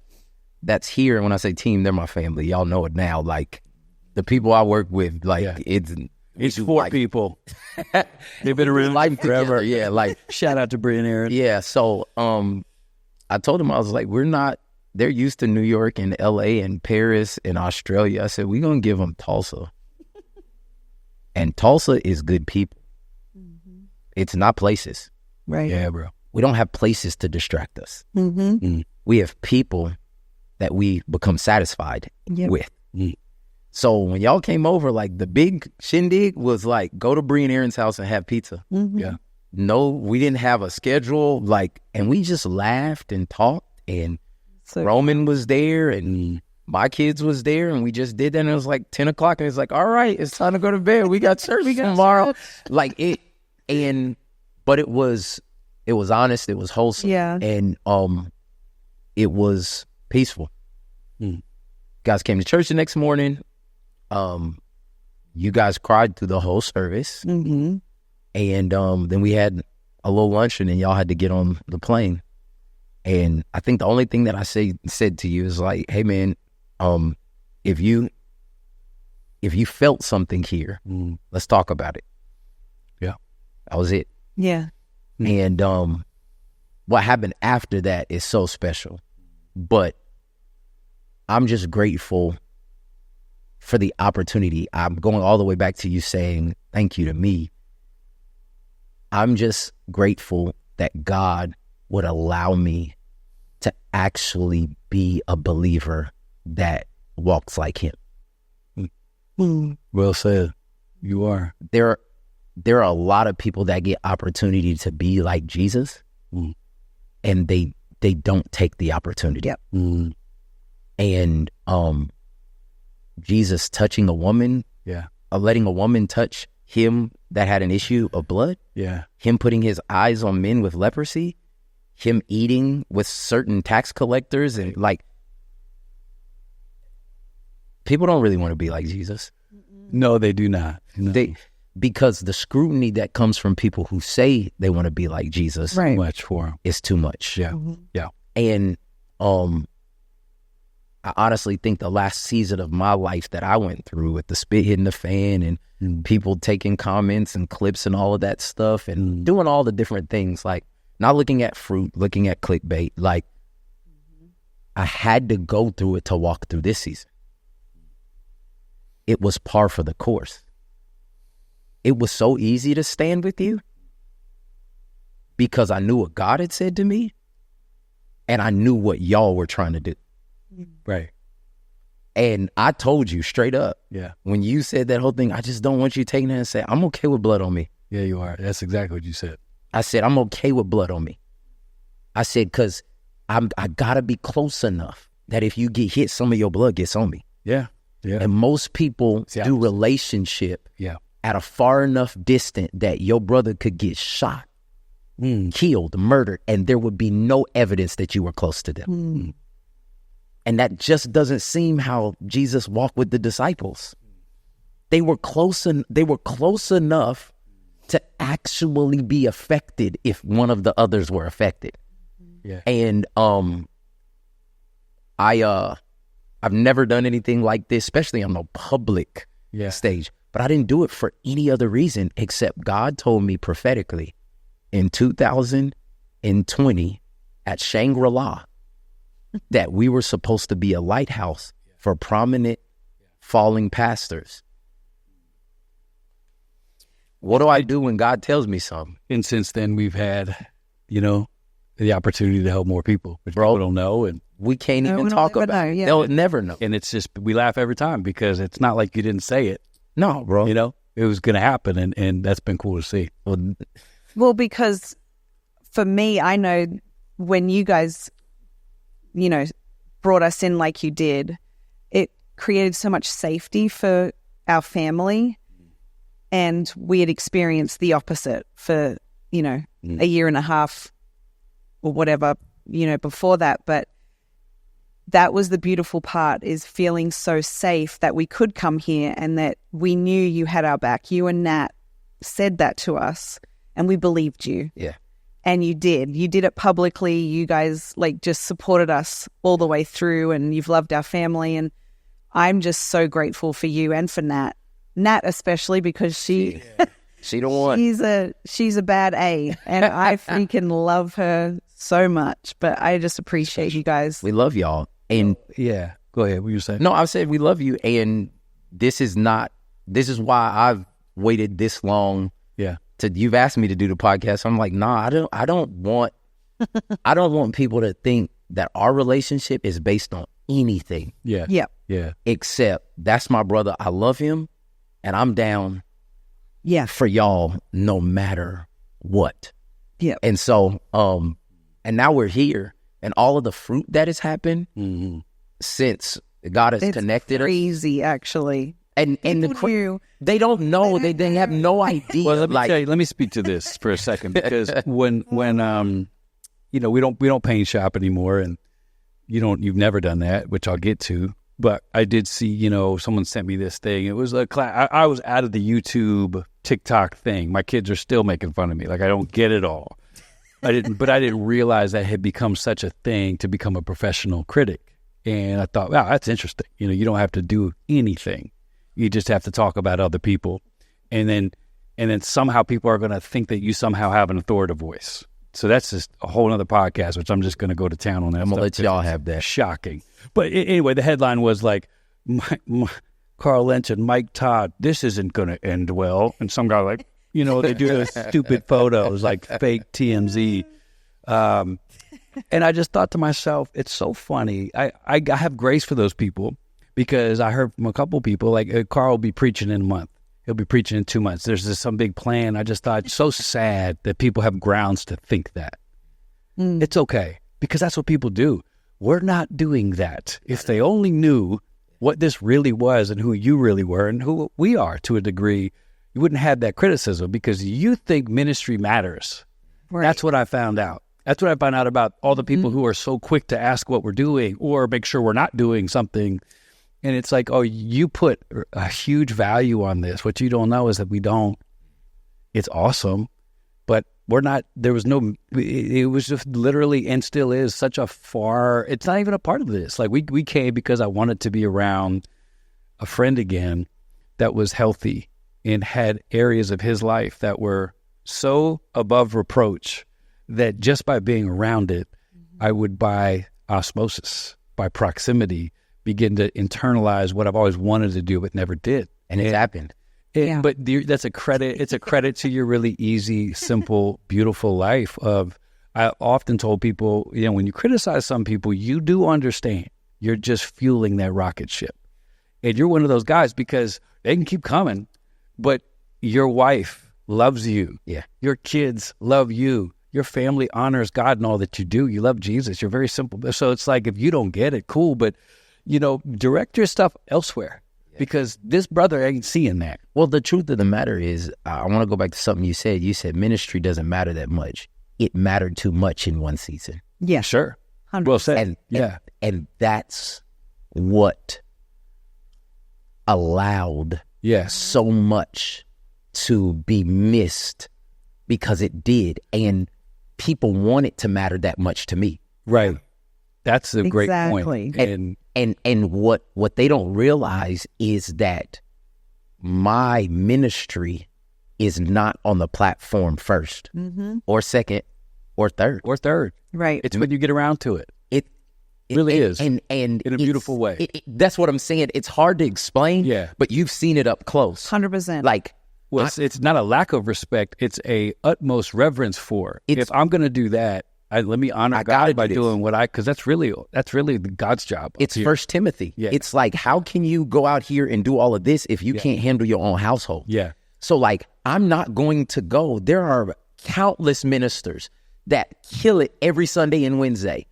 that's here. And when I say team, they're my family. Y'all know it now. Like, the people I work with, like, it's four people. They've been around life forever. Together. Yeah, like, shout out to Brie and Aaron. Yeah, so I told them, I was like, they're used to New York and LA and Paris and Australia. I said, we're going to give them Tulsa. And Tulsa is good people. Mm-hmm. It's not places. Right. Yeah, bro. We don't have places to distract us. Mm-hmm. Mm. We have people that we become satisfied with. Mm. So when y'all came over, like, the big shindig was like, go to Brie and Aaron's house and have pizza. Mm-hmm. Yeah. No, we didn't have a schedule, like, and we just laughed and talked, and Roman was there, and my kids was there, and we just did that, and it was like 10 o'clock, and it's like, all right, it's time to go to bed. We got church tomorrow. Like, but it was honest, it was wholesome, and it was peaceful. Guys came to church the next morning. You guys cried through the whole service. Mm-hmm. And then we had a little luncheon, and y'all had to get on the plane. And I think the only thing that I said to you is like, hey man, if you felt something here, let's talk about it. Yeah. That was it. Yeah. And what happened after that is so special. But I'm just grateful for the opportunity. I'm going all the way back to you saying thank you to me. I'm just grateful that God would allow me to actually be a believer that walks like him. Well said. You are. There are a lot of people that get opportunity to be like Jesus, and they don't take the opportunity. Yep. And Jesus touching a woman, letting a woman touch him that had an issue of blood, him putting his eyes on men with leprosy, him eating with certain tax collectors, and like, people don't really want to be like Jesus. No, they do not. No. Because the scrutiny that comes from people who say they want to be like Jesus, right, much for them. Is too much. Yeah, yeah. And I honestly think the last season of my life that I went through with the spit hitting the fan and people taking comments and clips and all of that stuff and doing all the different things, like not looking at fruit, looking at clickbait, like I had to go through it to walk through this season. It was par for the course. It was so easy to stand with you because I knew what God had said to me and I knew what y'all were trying to do. Right. And I told you straight up, when you said that whole thing, I just don't want you taking that and say, I'm okay with blood on me. Yeah, you are. That's exactly what you said. I said, I'm okay with blood on me. I said, because I got to be close enough that if you get hit, some of your blood gets on me. Yeah. Yeah. And most people do relationship at a far enough distance that your brother could get shot, killed, murdered, and there would be no evidence that you were close to them. And that just doesn't seem how Jesus walked with the disciples. They were close enough to actually be affected if one of the others were affected. Yeah. And I've never done anything like this, especially on the public stage. But I didn't do it for any other reason except God told me prophetically in 2020 at Shangri-La that we were supposed to be a lighthouse for prominent falling pastors. What do I do when God tells me something? And since then, we've had, the opportunity to help more people, which people don't know. And we can't even talk about it. They'll never know. And it's just, we laugh every time because it's not like you didn't say it. No, bro. It was going to happen. And that's been cool to see. Well, because for me, I know when you guys, brought us in like you did, it created so much safety for our family. And we had experienced the opposite for, a year and a half or whatever, before that. But that was the beautiful part, is feeling so safe that we could come here and that we knew you had our back. You and Nat said that to us and we believed you. Yeah. And you did. You did it publicly. You guys just supported us all the way through, and you've loved our family. And I'm just so grateful for you and for Nat. Nat especially, because she the one. She's a bad A, and I freaking love her so much. But I just appreciate you guys. We love y'all. And go ahead. What were you saying? No, I said we love you, and this is why I've waited this long. Yeah. You've asked me to do the podcast. I'm like, nah, I don't want people to think that our relationship is based on anything. Yeah. Yeah. Yeah. Except that's my brother. I love him and I'm down for y'all no matter what. Yeah. And so, and now we're here, and all of the fruit that has happened since God has connected us. Crazy, actually. And they don't know. They have no idea. Well, let me speak to this for a second, because when we don't paint shop anymore, and you've never done that, which I'll get to. But I did see, someone sent me this thing. It was a class. I was out of the YouTube TikTok thing. My kids are still making fun of me. Like, I don't get it all. I didn't realize that had become such a thing to become a professional critic. And I thought, wow, that's interesting. You don't have to do anything. You just have to talk about other people. And then somehow people are going to think that you somehow have an authoritative voice. So that's just a whole other podcast, which I'm just going to go to town on that. I'm going to let y'all have that. Shocking. But anyway, the headline was like, Carl Lentz and Mike Todd, this isn't going to end well. And some guy like, they do those stupid photos like fake TMZ. And I just thought to myself, it's so funny. I have grace for those people, because I heard from a couple people, like Carl will be preaching in a month. He'll be preaching in 2 months. There's some big plan. I just thought it's so sad that people have grounds to think that. It's okay, because that's what people do. We're not doing that. If they only knew what this really was and who you really were and who we are to a degree, you wouldn't have that criticism, because you think ministry matters. Right. That's what I found out. That's what I found out about all the people who are so quick to ask what we're doing or make sure we're not doing something. And it's like, oh, you put a huge value on this. What you don't know is that we don't. It's awesome, but we're not, it was just literally, and still is, such a far, it's not even a part of this. Like, we came because I wanted to be around a friend again that was healthy and had areas of his life that were so above reproach that just by being around it, I would, by osmosis, by proximity, begin to internalize what I've always wanted to do but never did. And it's happened. But that's a credit. It's a credit to your really easy, simple, beautiful life. I often told people, when you criticize some people, you do understand you're just fueling that rocket ship. And you're one of those guys, because they can keep coming, but your wife loves you. Yeah. Your kids love you. your family honors God in all that you do. You love Jesus. You're very simple. So it's like, if you don't get it, cool, but direct your stuff elsewhere, because this brother ain't seeing that. Well, the truth of the matter is, I want to go back to something you said. You said ministry doesn't matter that much. It mattered too much in one season. Yeah, sure. 100%. Well said. And that's what allowed so much to be missed, because it did. And people want it to matter that much to me. Right. That's a great point. And what they don't realize is that my ministry is not on the platform first or second or third. Right. It's when you get around to it. It really is. And in a beautiful way. That's what I'm saying. It's hard to explain, but you've seen it up close. 100%. Like, well, it's not a lack of respect. It's a utmost reverence for. If I'm going to do that, let me honor God by doing what because that's really God's job. It's First Timothy. Yeah. It's like, how can you go out here and do all of this if you can't handle your own household? Yeah. So like, I'm not going to go. There are countless ministers that kill it every Sunday and Wednesday,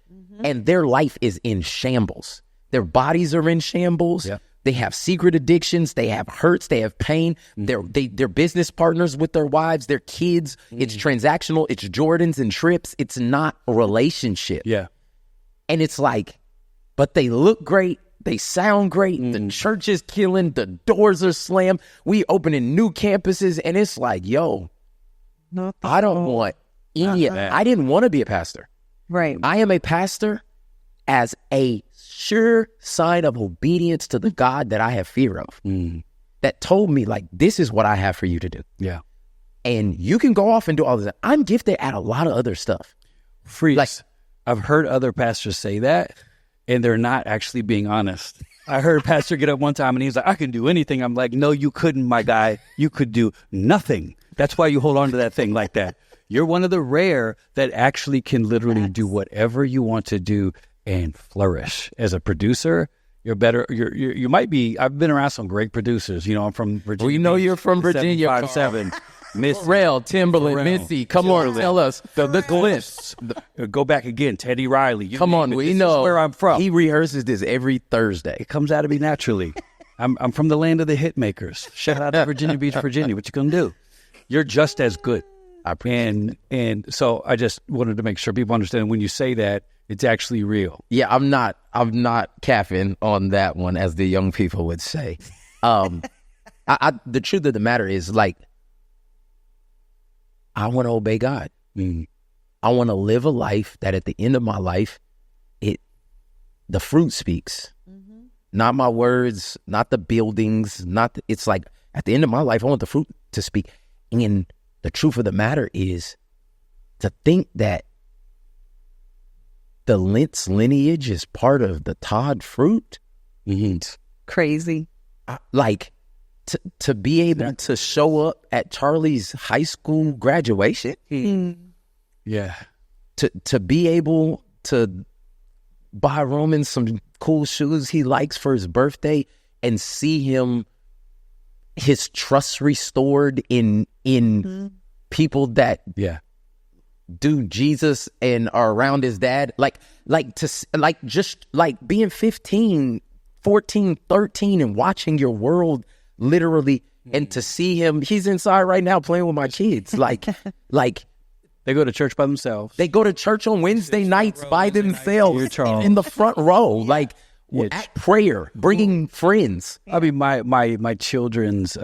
and their life is in shambles. Their bodies are in shambles. Yeah. They have secret addictions. They have hurts. They have pain. They're business partners with their wives, their kids. It's transactional. It's Jordans and trips. It's not a relationship. Yeah. And it's like, but they look great. They sound great. The church is killing. The doors are slammed. We opening new campuses. And it's like, yo, I don't want any of that. I didn't want to be a pastor. Right. I am a pastor as a sure sign of obedience to the God that I have fear of, that told me, like, this is what I have for you to do. Yeah. And you can go off and do all this. I'm gifted at a lot of other stuff. Freaks. Like, I've heard other pastors say that, and they're not actually being honest. I heard a pastor get up one time, and he's like, I can do anything. I'm like, no, you couldn't, my guy. You could do nothing. That's why you hold on to that thing like that. You're one of the rare that actually can literally do whatever you want to do and flourish. As a producer, you're better. You might be. I've been around some great producers. I'm from Virginia. We know you're from Virginia. 757. Miss Pharrell, Timberland, Missy. Come on, tell us the list. Go back again. Teddy Riley. Come on, we know where I'm from. He rehearses this every Thursday. It comes out of me naturally. I'm from the land of the hit makers. Shout out to Virginia Beach, Virginia. What you gonna do? You're just as good. And so I just wanted to make sure people understand when you say that, it's actually real. Yeah, I'm not caffing on that one, as the young people would say. The truth of the matter is, like, I want to obey God. I want to live a life that at the end of my life, the fruit speaks. Not my words, not the buildings, it's like, at the end of my life, I want the fruit to speak. And the truth of the matter is, to think that the Lentz lineage is part of the Todd fruit. Crazy. Like, to be able to show up at Charlie's high school graduation. Yeah. To be able to buy Roman some cool shoes he likes for his birthday and see his trust restored in people that do Jesus and are around his dad, just being 15, 14, 13 and watching your world literally, and to see him, he's inside right now playing with my kids. Like they go to church by themselves. They go to church on Wednesday nights by themselves in the front row, at prayer, bringing friends. I mean, my children's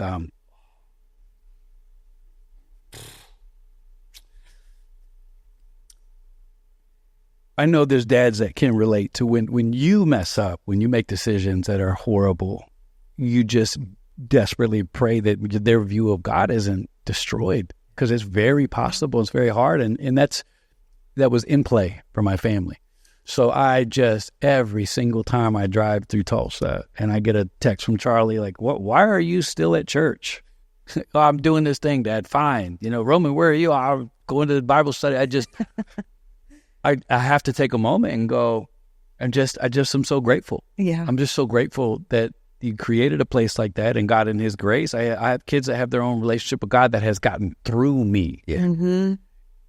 I know there's dads that can relate to when you mess up, when you make decisions that are horrible, you just desperately pray that their view of God isn't destroyed, because it's very possible. It's very hard. And that was in play for my family. So I just, every single time I drive through Tulsa and I get a text from Charlie, like, why are you still at church? Oh, I'm doing this thing, Dad. Fine. Roman, where are you? I'm going to the Bible study. I have to take a moment and go, I just am so grateful. Yeah. I'm just so grateful that you created a place like that, and God in his grace. I have kids that have their own relationship with God that has gotten through me. Yeah.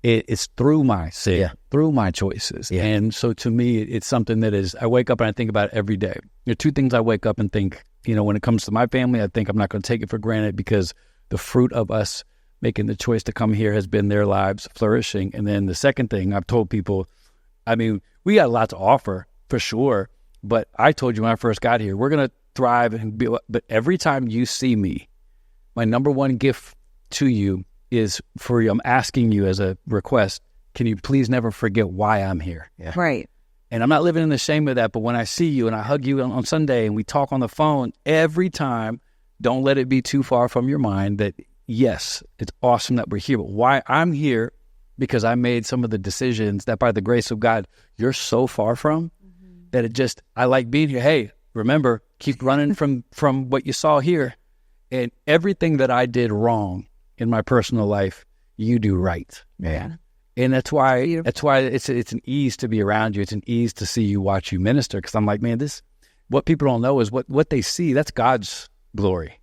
it's through my sin, through my choices. Yeah. And so to me, it's something that is, I wake up and I think about it every day. There are two things I wake up and think, when it comes to my family, I think I'm not going to take it for granted because the fruit of us making the choice to come here has been their lives flourishing. And then the second thing I've told people, we got a lot to offer for sure, but I told you when I first got here, we're going to thrive but every time you see me, my number one gift to you is for you. I'm asking you as a request, can you please never forget why I'm here? Yeah. Right. And I'm not living in the shame of that, but when I see you and I hug you on Sunday and we talk on the phone every time, don't let it be too far from your mind that, yes, it's awesome that we're here, but why I'm here, because I made some of the decisions that by the grace of God, you're so far from, that I like being here. Hey, remember, keep running from what you saw here. And everything that I did wrong in my personal life, you do right. Yeah. And that's why it's an ease to be around you. It's an ease to see you, watch you minister. Because I'm like, man, what people don't know is what they see. That's God's glory.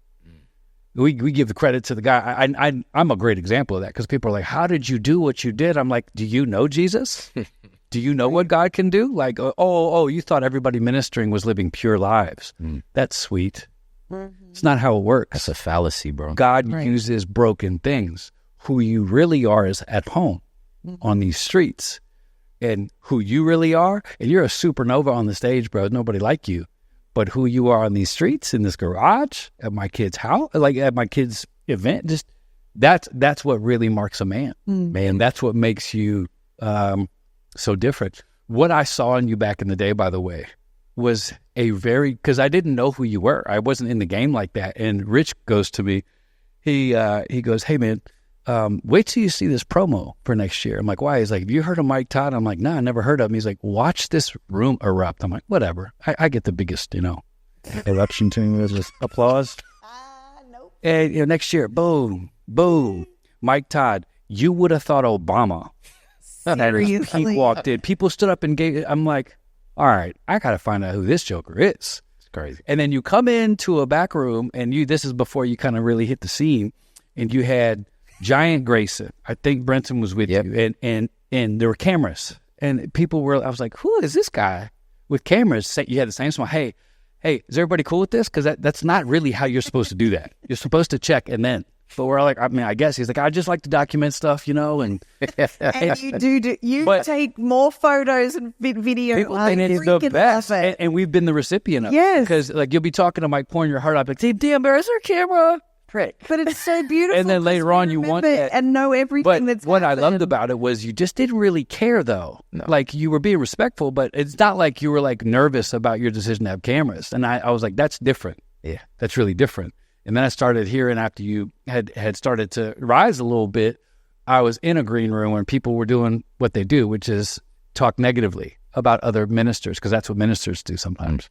We give the credit to the guy. I'm a great example of that because people are like, how did you do what you did? I'm like, do you know Jesus? Do you know what God can do? Like, you thought everybody ministering was living pure lives. That's sweet. It's not how it works. That's a fallacy, bro. God uses broken things. Who you really are is at home on these streets. And who you really are, and you're a supernova on the stage, bro. Nobody like you. But who you are on these streets, in this garage, at my kid's house, like at my kid's event, just that's what really marks a man. Man, that's what makes you so different. What I saw in you back in the day, by the way, was because I didn't know who you were. I wasn't in the game like that. And Rich goes to me, he goes, hey man, wait till you see this promo for next year. I'm like, why? He's like, have you heard of Mike Todd? I'm like, nah, I never heard of him. He's like, watch this room erupt. I'm like, whatever. I get the biggest, eruption to just applause. Nope. And next year, boom, boom. Mike Todd, you would have thought Obama. He walked in. People stood up and gave. I'm like, all right, I got to find out who this joker is. It's crazy. And then you come into a back room, and this is before you kind of really hit the scene, and you had Giant Grayson. I think Brenton was with you, and there were cameras, and people were. I was like, who is this guy with cameras? You had the same smile. Hey, is everybody cool with this? Because that's not really how you're supposed to do that. You're supposed to check and then. But we're like, I guess he's like, I just like to document stuff, and and you take more photos and video. People think it's the best, and we've been the recipient of it. Because you'll be talking to Mike, pouring your heart out, like, damn, where's our camera? Prick. But it's so beautiful. And then later on, you want that and know everything that's what happened. I loved about it was you just didn't really care, though. No. Like you were being respectful, but it's not like you were nervous about your decision to have cameras. And I was like, that's different. Yeah, that's really different. And then I started hearing after you had started to rise a little bit, I was in a green room when people were doing what they do, which is talk negatively about other ministers, because that's what ministers do sometimes.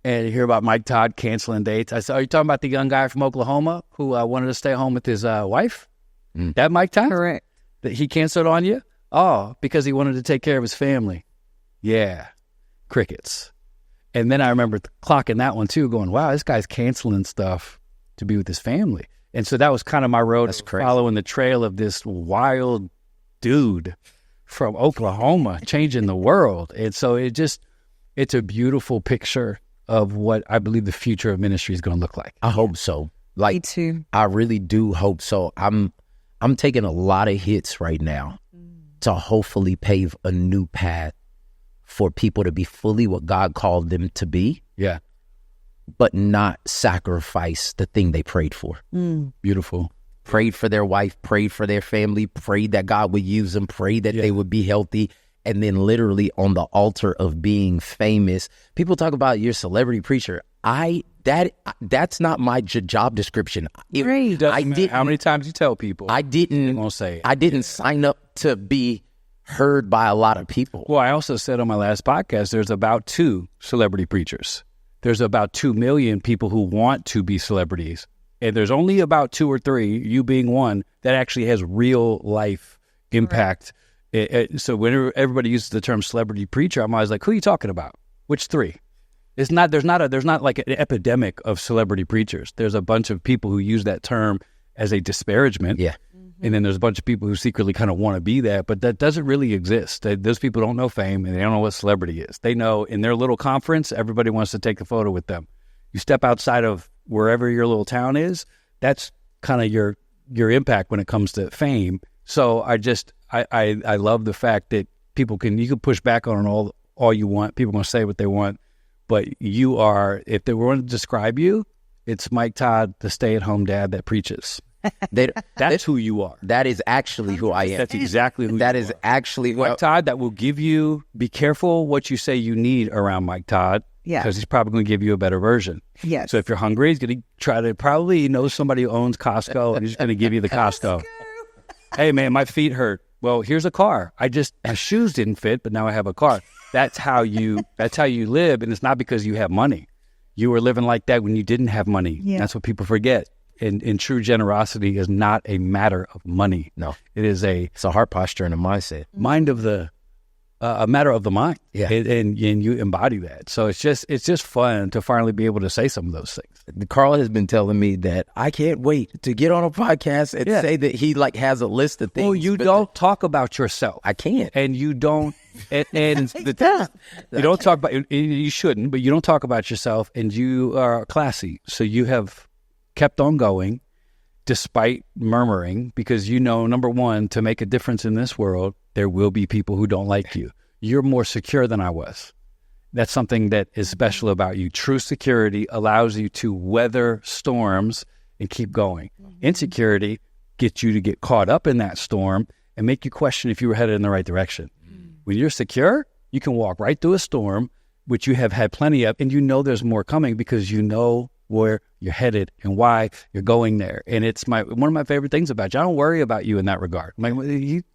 And you hear about Mike Todd canceling dates. I said, are you talking about the young guy from Oklahoma who wanted to stay home with his wife? That Mike Todd? Correct. That he canceled on you? Oh, because he wanted to take care of his family. Yeah. Crickets. And then I remember clocking that one too, going, wow, this guy's canceling stuff to be with his family. And so that was kind of my road, following the trail of this wild dude from Oklahoma changing the world. And so it's a beautiful picture of what I believe the future of ministry is going to look like. I hope so. Me too. I really do hope so. I'm taking a lot of hits right now to hopefully pave a new path for people to be fully what God called them to be. Yeah. But not sacrifice the thing they prayed for. Beautiful. Prayed for their wife, prayed for their family, prayed that God would use them, prayed that they would be healthy. And then literally on the altar of being famous, people talk about you're a celebrity preacher. That's not my job description. I didn't. How many times you tell people? I didn't sign up to be heard by a lot of people. Well, I also said on my last podcast, there's about 2 celebrity preachers. There's about 2 million people who want to be celebrities. And there's only about 2 or 3, you being one, that actually has real life impact. So whenever everybody uses the term celebrity preacher, I'm always like, who are you talking about? Which 3? There's not like an epidemic of celebrity preachers. There's a bunch of people who use that term as a disparagement. Yeah. And then there's a bunch of people who secretly kind of want to be that, but that doesn't really exist. Those people don't know fame, and they don't know what celebrity is. They know in their little conference, everybody wants to take a photo with them. You step outside of wherever your little town is, that's kind of your impact when it comes to fame. So I love the fact that you can push back on it all you want. People are going to say what they want, but you are, if they were to describe you, it's Mike Todd, the stay-at-home dad that preaches. That's who you are. That is actually who I am. That's exactly who that you is are. actually who Mike Todd, that will give you, be careful what you say you need around Mike Todd. Yeah. Because he's probably going to give you a better version. Yes. So if you're hungry, he's going to try to probably know somebody who owns Costco, and he's going to give you the Costco. Hey, man, my feet hurt. Well, here's a car. My shoes didn't fit, but now I have a car. That's how you live, and it's not because you have money. You were living like that when you didn't have money. Yeah. That's what people forget. And true generosity is not a matter of money. No. It's a heart posture and a mindset. A matter of the mind. Yeah. And you embody that. So it's just fun to finally be able to say some of those things. Carl has been telling me that I can't wait to get on a podcast and say that he has a list of things. Well, you don't talk about yourself. I can't. And you don't, you don't talk about, you shouldn't, but you don't talk about yourself, and you are classy. So you have kept on going despite murmuring, because number one, to make a difference in this world, there will be people who don't like you. You're more secure than I was. That's something that is special about you. True security allows you to weather storms and keep going. Insecurity gets you to get caught up in that storm and make you question if you were headed in the right direction. When you're secure, you can walk right through a storm, which you have had plenty of, and there's more coming because you know where you're headed and why you're going there. And it's one of my favorite things about you. I don't worry about you in that regard.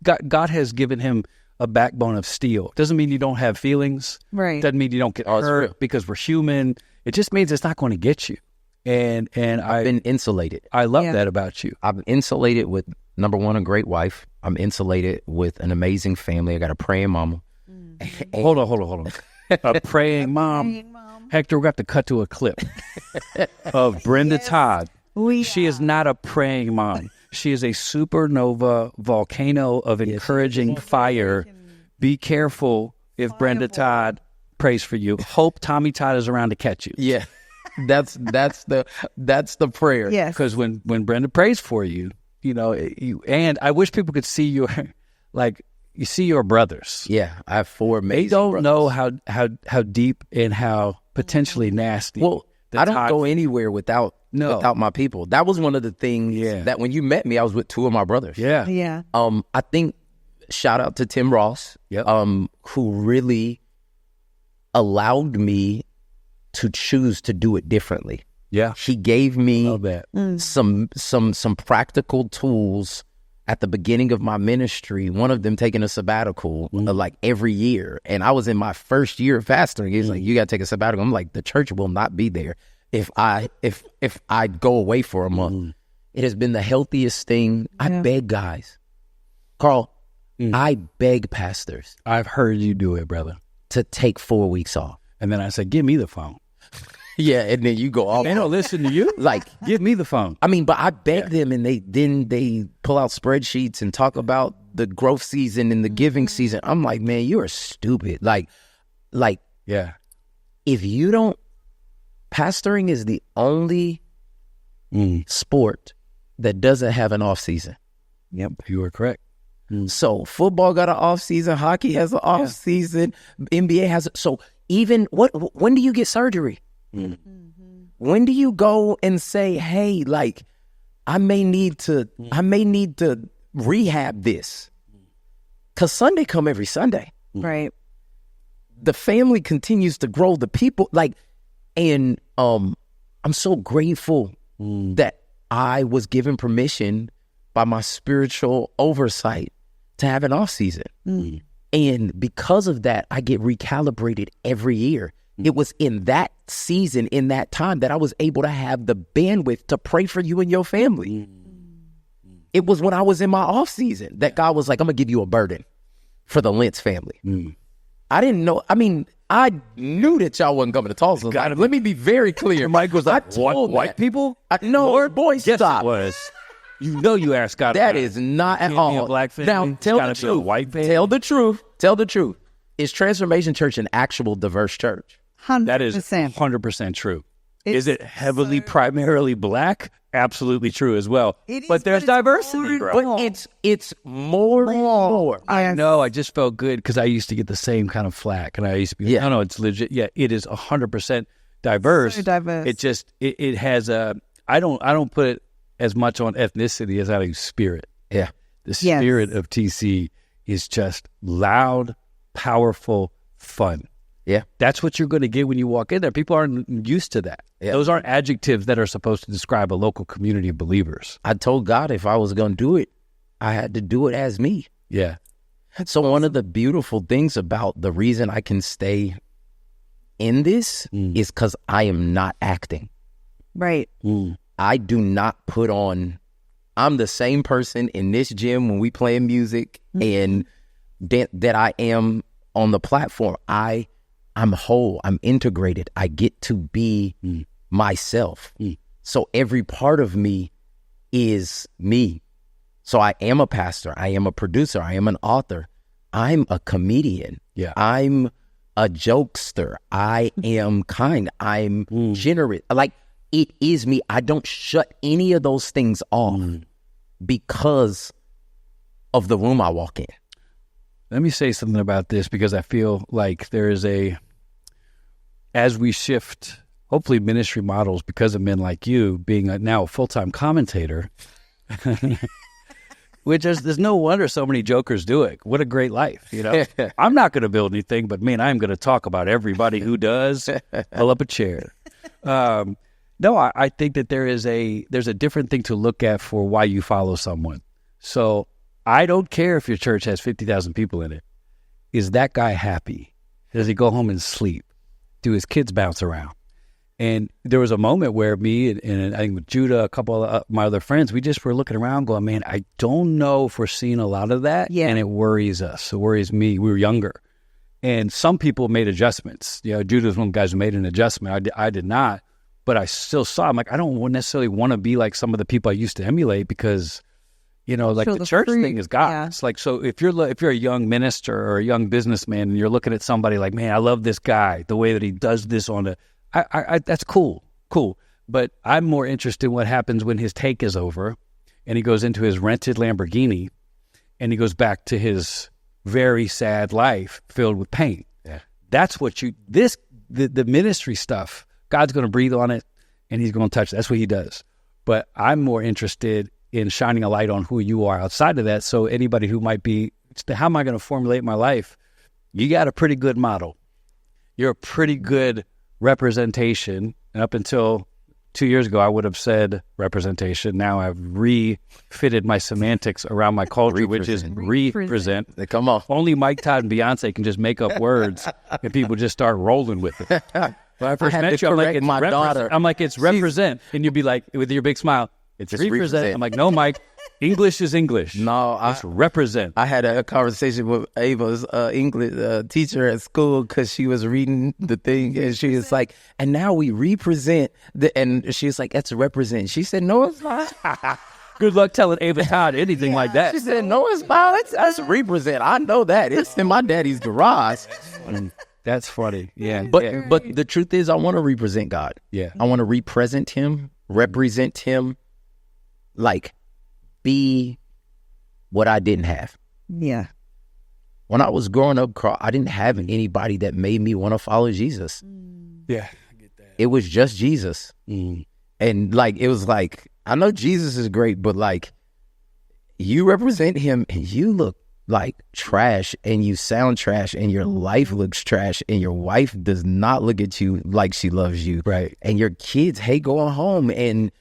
God has given him a backbone of steel. Doesn't mean you don't have feelings. Right. Doesn't mean you don't get hurt because we're human. It just means it's not going to get you. And I've been insulated. I love that about you. I'm insulated with, number one, a great wife. I'm insulated with an amazing family. I got a praying mama. Hold on. A praying mom. Hector, we have to cut to a clip of Brenda Todd. She is not a praying mom. She is a supernova volcano of encouraging fire. Be careful if Brenda Todd prays for you. Hope Tommy Todd is around to catch you. Yeah, that's the prayer. Yes, because when Brenda prays for you, and I wish people could see your, you see your brothers. Yeah, I have 4 amazing. They don't brothers. know how deep and how potentially nasty. Well, I don't go anywhere without my people. That was one of the things that when you met me, I was with 2 of my brothers. Yeah. Yeah. I think shout out to Tim Ross, who really allowed me to choose to do it differently. Yeah. He gave me some practical tools at the beginning of my ministry, one of them taking a sabbatical every year. And I was in my first year of pastoring. He's like, you got to take a sabbatical. I'm like, the church will not be there if I go away for a month. It has been the healthiest thing. I beg guys. Carl, I beg pastors. I've heard you do it, brother. To take 4 weeks off. And then I said, give me the phone. Yeah, and then you go off. They don't listen to you. Give me the phone. I mean, but I beg them, and they pull out spreadsheets and talk about the growth season and the giving season. I'm like, man, you are stupid. If you don't, pastoring is the only sport that doesn't have an off season. Yep, you are correct. So football got an off season, hockey has an off season, NBA has it. So even when do you get surgery? When do you go and say, hey, I may need to rehab this? Because Sunday come every Sunday. Right. The family continues to grow, the people, and I'm so grateful that I was given permission by my spiritual oversight to have an off season. And because of that, I get recalibrated every year. It was in that season, in that time, that I was able to have the bandwidth to pray for you and your family. It was when I was in my off season that God was like, I'm going to give you a burden for the Lentz family. I didn't know. I mean, I knew that y'all wasn't coming to Tulsa. Let me be very clear. Mike was like, white people? No, Lord, boy, yes, stop. It was. You know you asked God. That is not at all. A black family. Now, tell the truth. White family. Tell the truth. Tell the truth. Is Transformation Church an actual diverse church? 100%. That is 100% true. Is it heavily so primarily black? Absolutely true as well. But there's diversity, bro. But it's more. I know. I just felt good because I used to get the same kind of flack, and I used to be, no, it's legit. Yeah, it is 100% diverse. So diverse. It just it has a. I don't put it as much on ethnicity as I do spirit. Yeah, the spirit of TC is just loud, powerful, fun. Yeah. That's what you're going to get when you walk in there. People aren't used to that. Yeah. Those aren't adjectives that are supposed to describe a local community of believers. I told God if I was going to do it, I had to do it as me. Yeah. So one of the beautiful things about the reason I can stay in this is because I am not acting. Right. I do not put on, I'm the same person in this gym when we playing music and that I am on the platform. I'm whole. I'm integrated. I get to be myself. So every part of me is me. So I am a pastor. I am a producer. I am an author. I'm a comedian. Yeah. I'm a jokester. I am kind. I'm generous. Like, it is me. I don't shut any of those things off because of the room I walk in. Let me say something about this because I feel like there is as we shift, hopefully, ministry models because of men like you being now a full-time commentator, which there's no wonder so many jokers do it. What a great life, you know? I'm not going to build anything, but man, I'm going to talk about everybody who does. Pull up a chair. No, I think that there's a different thing to look at for why you follow someone. So I don't care if your church has 50,000 people in it. Is that guy happy? Does he go home and sleep? Do his kids bounce around? And there was a moment where me and I think with Judah, a couple of my other friends, we just were looking around going, man, I don't know if we're seeing a lot of that. Yeah. And it worries us. It worries me. We were younger. And some people made adjustments. You know, Judah's one of the guys who made an adjustment. I did not. But I still saw, I'm like, I don't necessarily want to be like some of the people I used to emulate because, you know, like the church thing is God. Yeah. It's like, so if you're a young minister or a young businessman and you're looking at somebody like, man, I love this guy, the way that he does this that's cool. But I'm more interested in what happens when his take is over and he goes into his rented Lamborghini and he goes back to his very sad life filled with pain. Yeah. That's what the ministry stuff, God's going to breathe on it and he's going to touch it. That's what he does. But I'm more interested in shining a light on who you are outside of that. So anybody who might be, how am I going to formulate my life? You got a pretty good model. You're a pretty good representation. And up until 2 years ago, I would have said representation. Now I've refitted my semantics around my culture, which is represent. Come on. Only Mike, Todd, and Beyonce can just make up words and people just start rolling with it. When I first met you, I'm like, it's daughter. I'm like, it's represent. And you'd be like, with your big smile, it's represent. I'm like, no, Mike, English is English. No, it's represent. I had a conversation with Ava's English teacher at school because she was reading the thing and she was like, and now we represent. And she was like, that's represent. She said, no, it's not. Good luck telling Ava Todd anything like that. She said, no, it's not. That's represent. I know that. It's in my daddy's garage. That's funny. Yeah. But the truth is, I want to represent God. Yeah. I want to represent him, represent him, like be what I didn't have. Yeah. When I was growing up, Carl, I didn't have anybody that made me want to follow Jesus. Yeah, I get that. It was just Jesus. And like, it was like, I know Jesus is great, but like, you represent him and you look like trash and you sound trash and your life looks trash and your wife does not look at you like she loves you. Right. And your kids hate going home and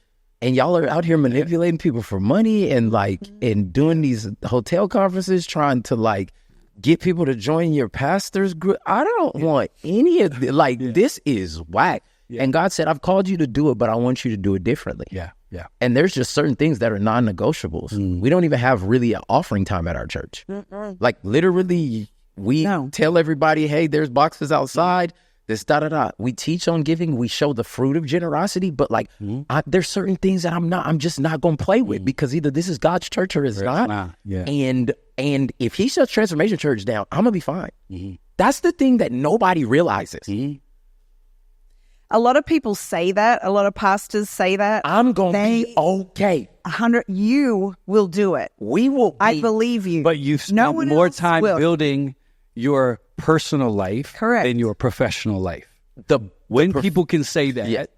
y'all are out here manipulating people for money and like, and doing these hotel conferences, trying to like get people to join your pastor's group. I don't want any of this. Like, this is whack. Yeah. And God said, I've called you to do it, but I want you to do it differently. Yeah. Yeah. And there's just certain things that are non-negotiables. We don't even have really an offering time at our church. Like literally we tell everybody, hey, there's boxes outside. this da-da-da. We teach on giving. We show the fruit of generosity. But like, there's certain things that I'm just not going to play with because either this is God's church or it's not. Yeah. And if he shuts Transformation Church down, I'm going to be fine. That's the thing that nobody realizes. A lot of people say that. A lot of pastors say that. I'm going to be okay. 100. You will do it. We will. I believe you. But you've spent more time building your personal life than your professional life. When people can say that,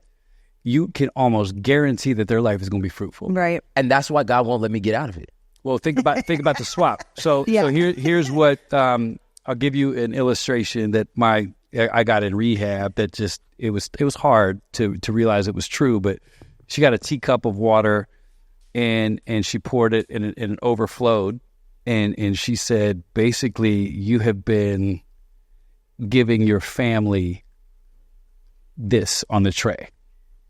you can almost guarantee that their life is going to be fruitful. Right. And that's why God won't let me get out of it. Well, think about the swap. So here's what I'll give you an illustration that I got in rehab that just it was hard to realize it was true. But she got a teacup of water and she poured it and it overflowed. And she said, basically, you have been giving your family this on the tray.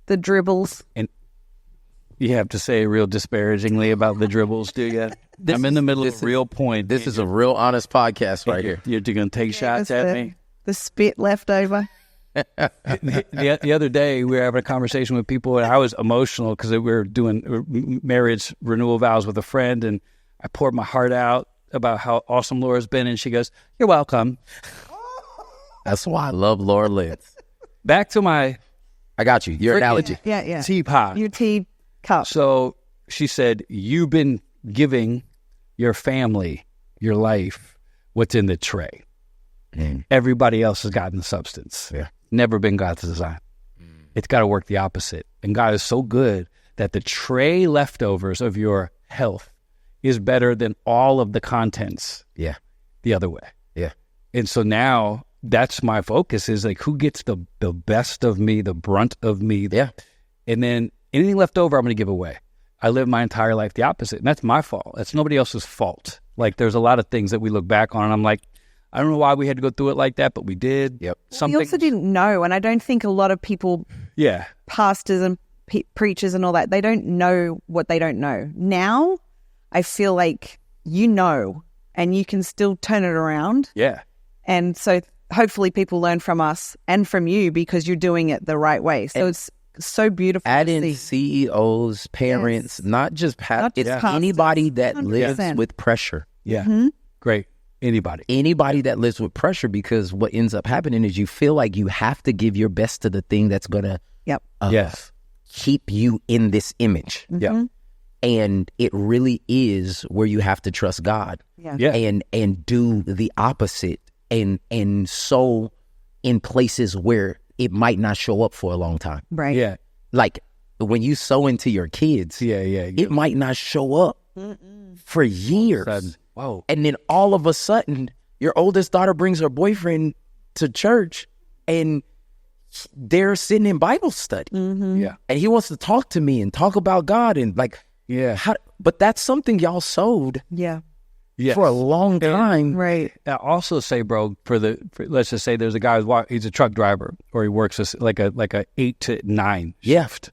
The dribbles. And you have to say real disparagingly about the dribbles, do you? I'm in the middle of a real point. This is a real honest podcast right here. You're going to take shots at me? The spit left over. The other day, we were having a conversation with people, and I was emotional because we were doing marriage renewal vows with a friend, and I poured my heart out about how awesome Laura's been, and she goes, "You're welcome." That's why I love Laura Lentz. Back to my... I got you. Your analogy. Yeah. Teapot. Your tea cup. So she said, you've been giving your family, your life, what's in the tray. Everybody else has gotten the substance. Yeah. Never been God's design. It's got to work the opposite. And God is so good that the tray leftovers of your health is better than all of the contents. Yeah. The other way. Yeah. And so now that's my focus is like who gets the best of me, the brunt of me. Yeah. And then anything left over, I'm going to give away. I live my entire life the opposite. And that's my fault. That's nobody else's fault. Like there's a lot of things that we look back on and I'm like, I don't know why we had to go through it like that, but we did. Yep. We also didn't know. And I don't think a lot of people, pastors and preachers and all that, they don't know what they don't know. Now, I feel like you know, and you can still turn it around. Yeah. And so hopefully people learn from us and from you because you're doing it the right way. So it's so beautiful. Add in CEOs, parents, not just pastors. It's anybody that 100%. Lives with pressure. Yeah. Great. Anybody that lives with pressure, because what ends up happening is you feel like you have to give your best to the thing that's going to keep you in this image. And it really is where you have to trust God and do the opposite and sow in places where it might not show up for a long time. Right. Yeah. Like when you sow into your kids, it might not show up for years. Whoa. And then all of a sudden, your oldest daughter brings her boyfriend to church and they're sitting in Bible study. Yeah. And he wants to talk to me and talk about God and like, but that's something y'all sowed for a long time. Right. I also say, bro, let's just say there's a guy he's a truck driver or he works like a 8 to 9 shift.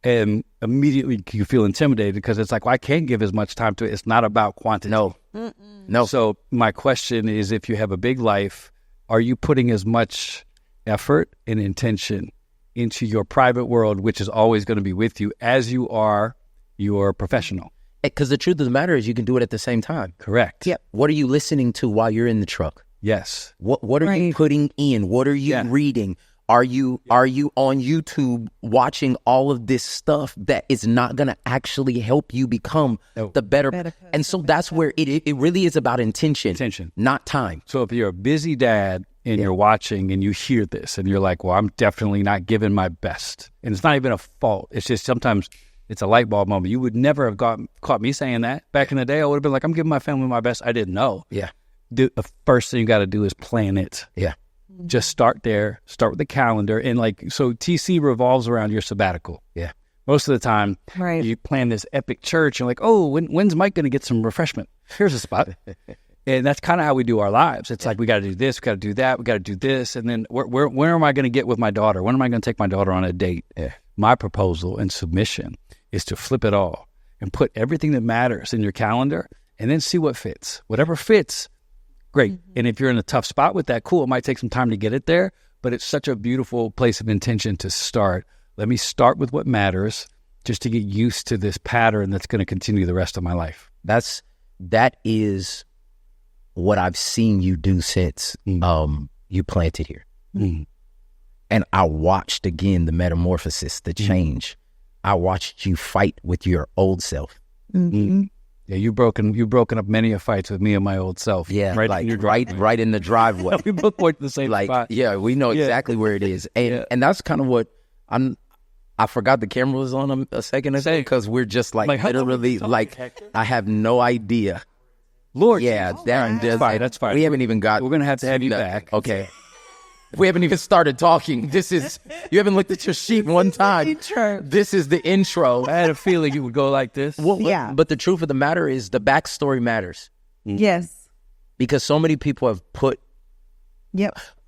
And immediately you feel intimidated because it's like, well, I can't give as much time to it. It's not about quantity. No. So my question is, if you have a big life, are you putting as much effort and intention into your private world, which is always going to be with you, as you are your professional? Because the truth of the matter is you can do it at the same time. Correct. Yep. What are you listening to while you're in the truck? Yes. What are you putting in? What are you reading? Are you on YouTube watching all of this stuff that is not going to actually help you become the better? And so that's where it really is about intention, not time. So if you're a busy dad and you're watching and you hear this and you're like, well, I'm definitely not giving my best. And it's not even a fault. It's just sometimes it's a light bulb moment. You would never have caught me saying that. Back in the day, I would have been like, I'm giving my family my best. I didn't know. Yeah. The first thing you got to do is plan it. Yeah. Just start there, start with the calendar. And so TC revolves around your sabbatical. Yeah. Most of the time, you plan this epic church and like, oh, when's Mike going to get some refreshment? Here's a spot. And that's kind of how we do our lives. It's like, we got to do this, we got to do that, we got to do this. And then where am I going to get with my daughter? When am I going to take my daughter on a date? Yeah. My proposal and submission is to flip it all and put everything that matters in your calendar and then see what fits. Whatever fits, great. And if you're in a tough spot with that, cool, it might take some time to get it there, but it's such a beautiful place of intention to start. Let me start with what matters just to get used to this pattern that's going to continue the rest of my life. That is what I've seen you do since you planted here. And I watched again the metamorphosis, the change. I watched you fight with your old self. Yeah, you've broken up many a fights with me and my old self. Yeah, right, like right in the driveway. We both went to the same spot. Yeah, we know exactly where it is, and that's kind of what I forgot the camera was on a second ago because we're just like literally like I have no idea. Lord, yeah, that's fine. We haven't even got. We're gonna have to have you back. Okay. We haven't even started talking. You haven't looked at your sheet one time. Intro. This is the intro. I had a feeling you would go like this. But the truth of the matter is the backstory matters. Yes. Because so many people have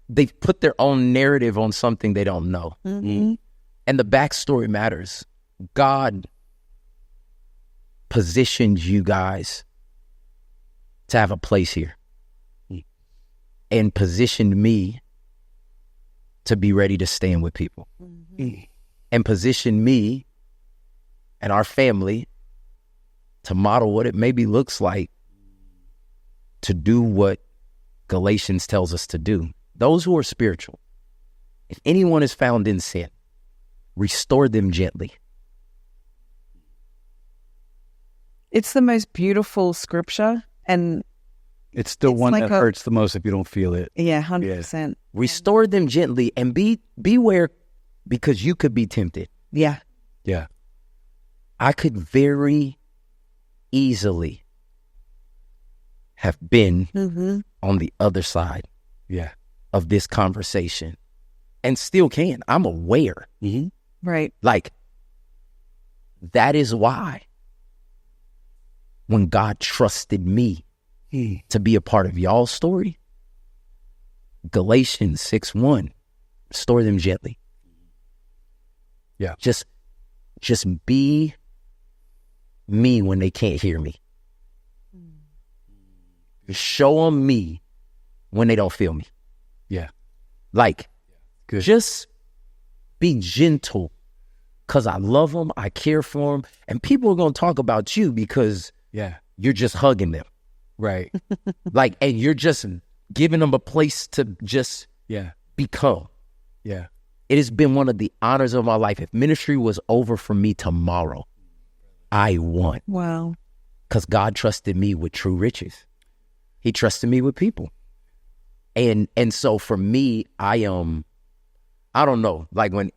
they've put their own narrative on something they don't know. And the backstory matters. God positioned you guys to have a place here and positioned me to be ready to stand with people and position me and our family to model what it maybe looks like to do what Galatians tells us to do. Those who are spiritual, if anyone is found in sin, restore them gently. It's the most beautiful scripture, and it's the one that hurts the most if you don't feel it. Yeah, 100%. Restore them gently and beware because you could be tempted. Yeah. Yeah. I could very easily have been on the other side of this conversation and still can. I'm aware. Right. Like, that is why when God trusted me to be a part of y'all's story, Galatians 6:1, restore them gently. Yeah. Just be me when they can't hear me. Show them me when they don't feel me. Yeah. Like, good. Just be gentle because I love them, I care for them, and people are going to talk about you because you're just hugging them. Right. Like, and you're just giving them a place to just become. Yeah. It has been one of the honors of my life. If ministry was over for me tomorrow, I won. Wow. Because God trusted me with true riches. He trusted me with people. And so for me, I don't know, like when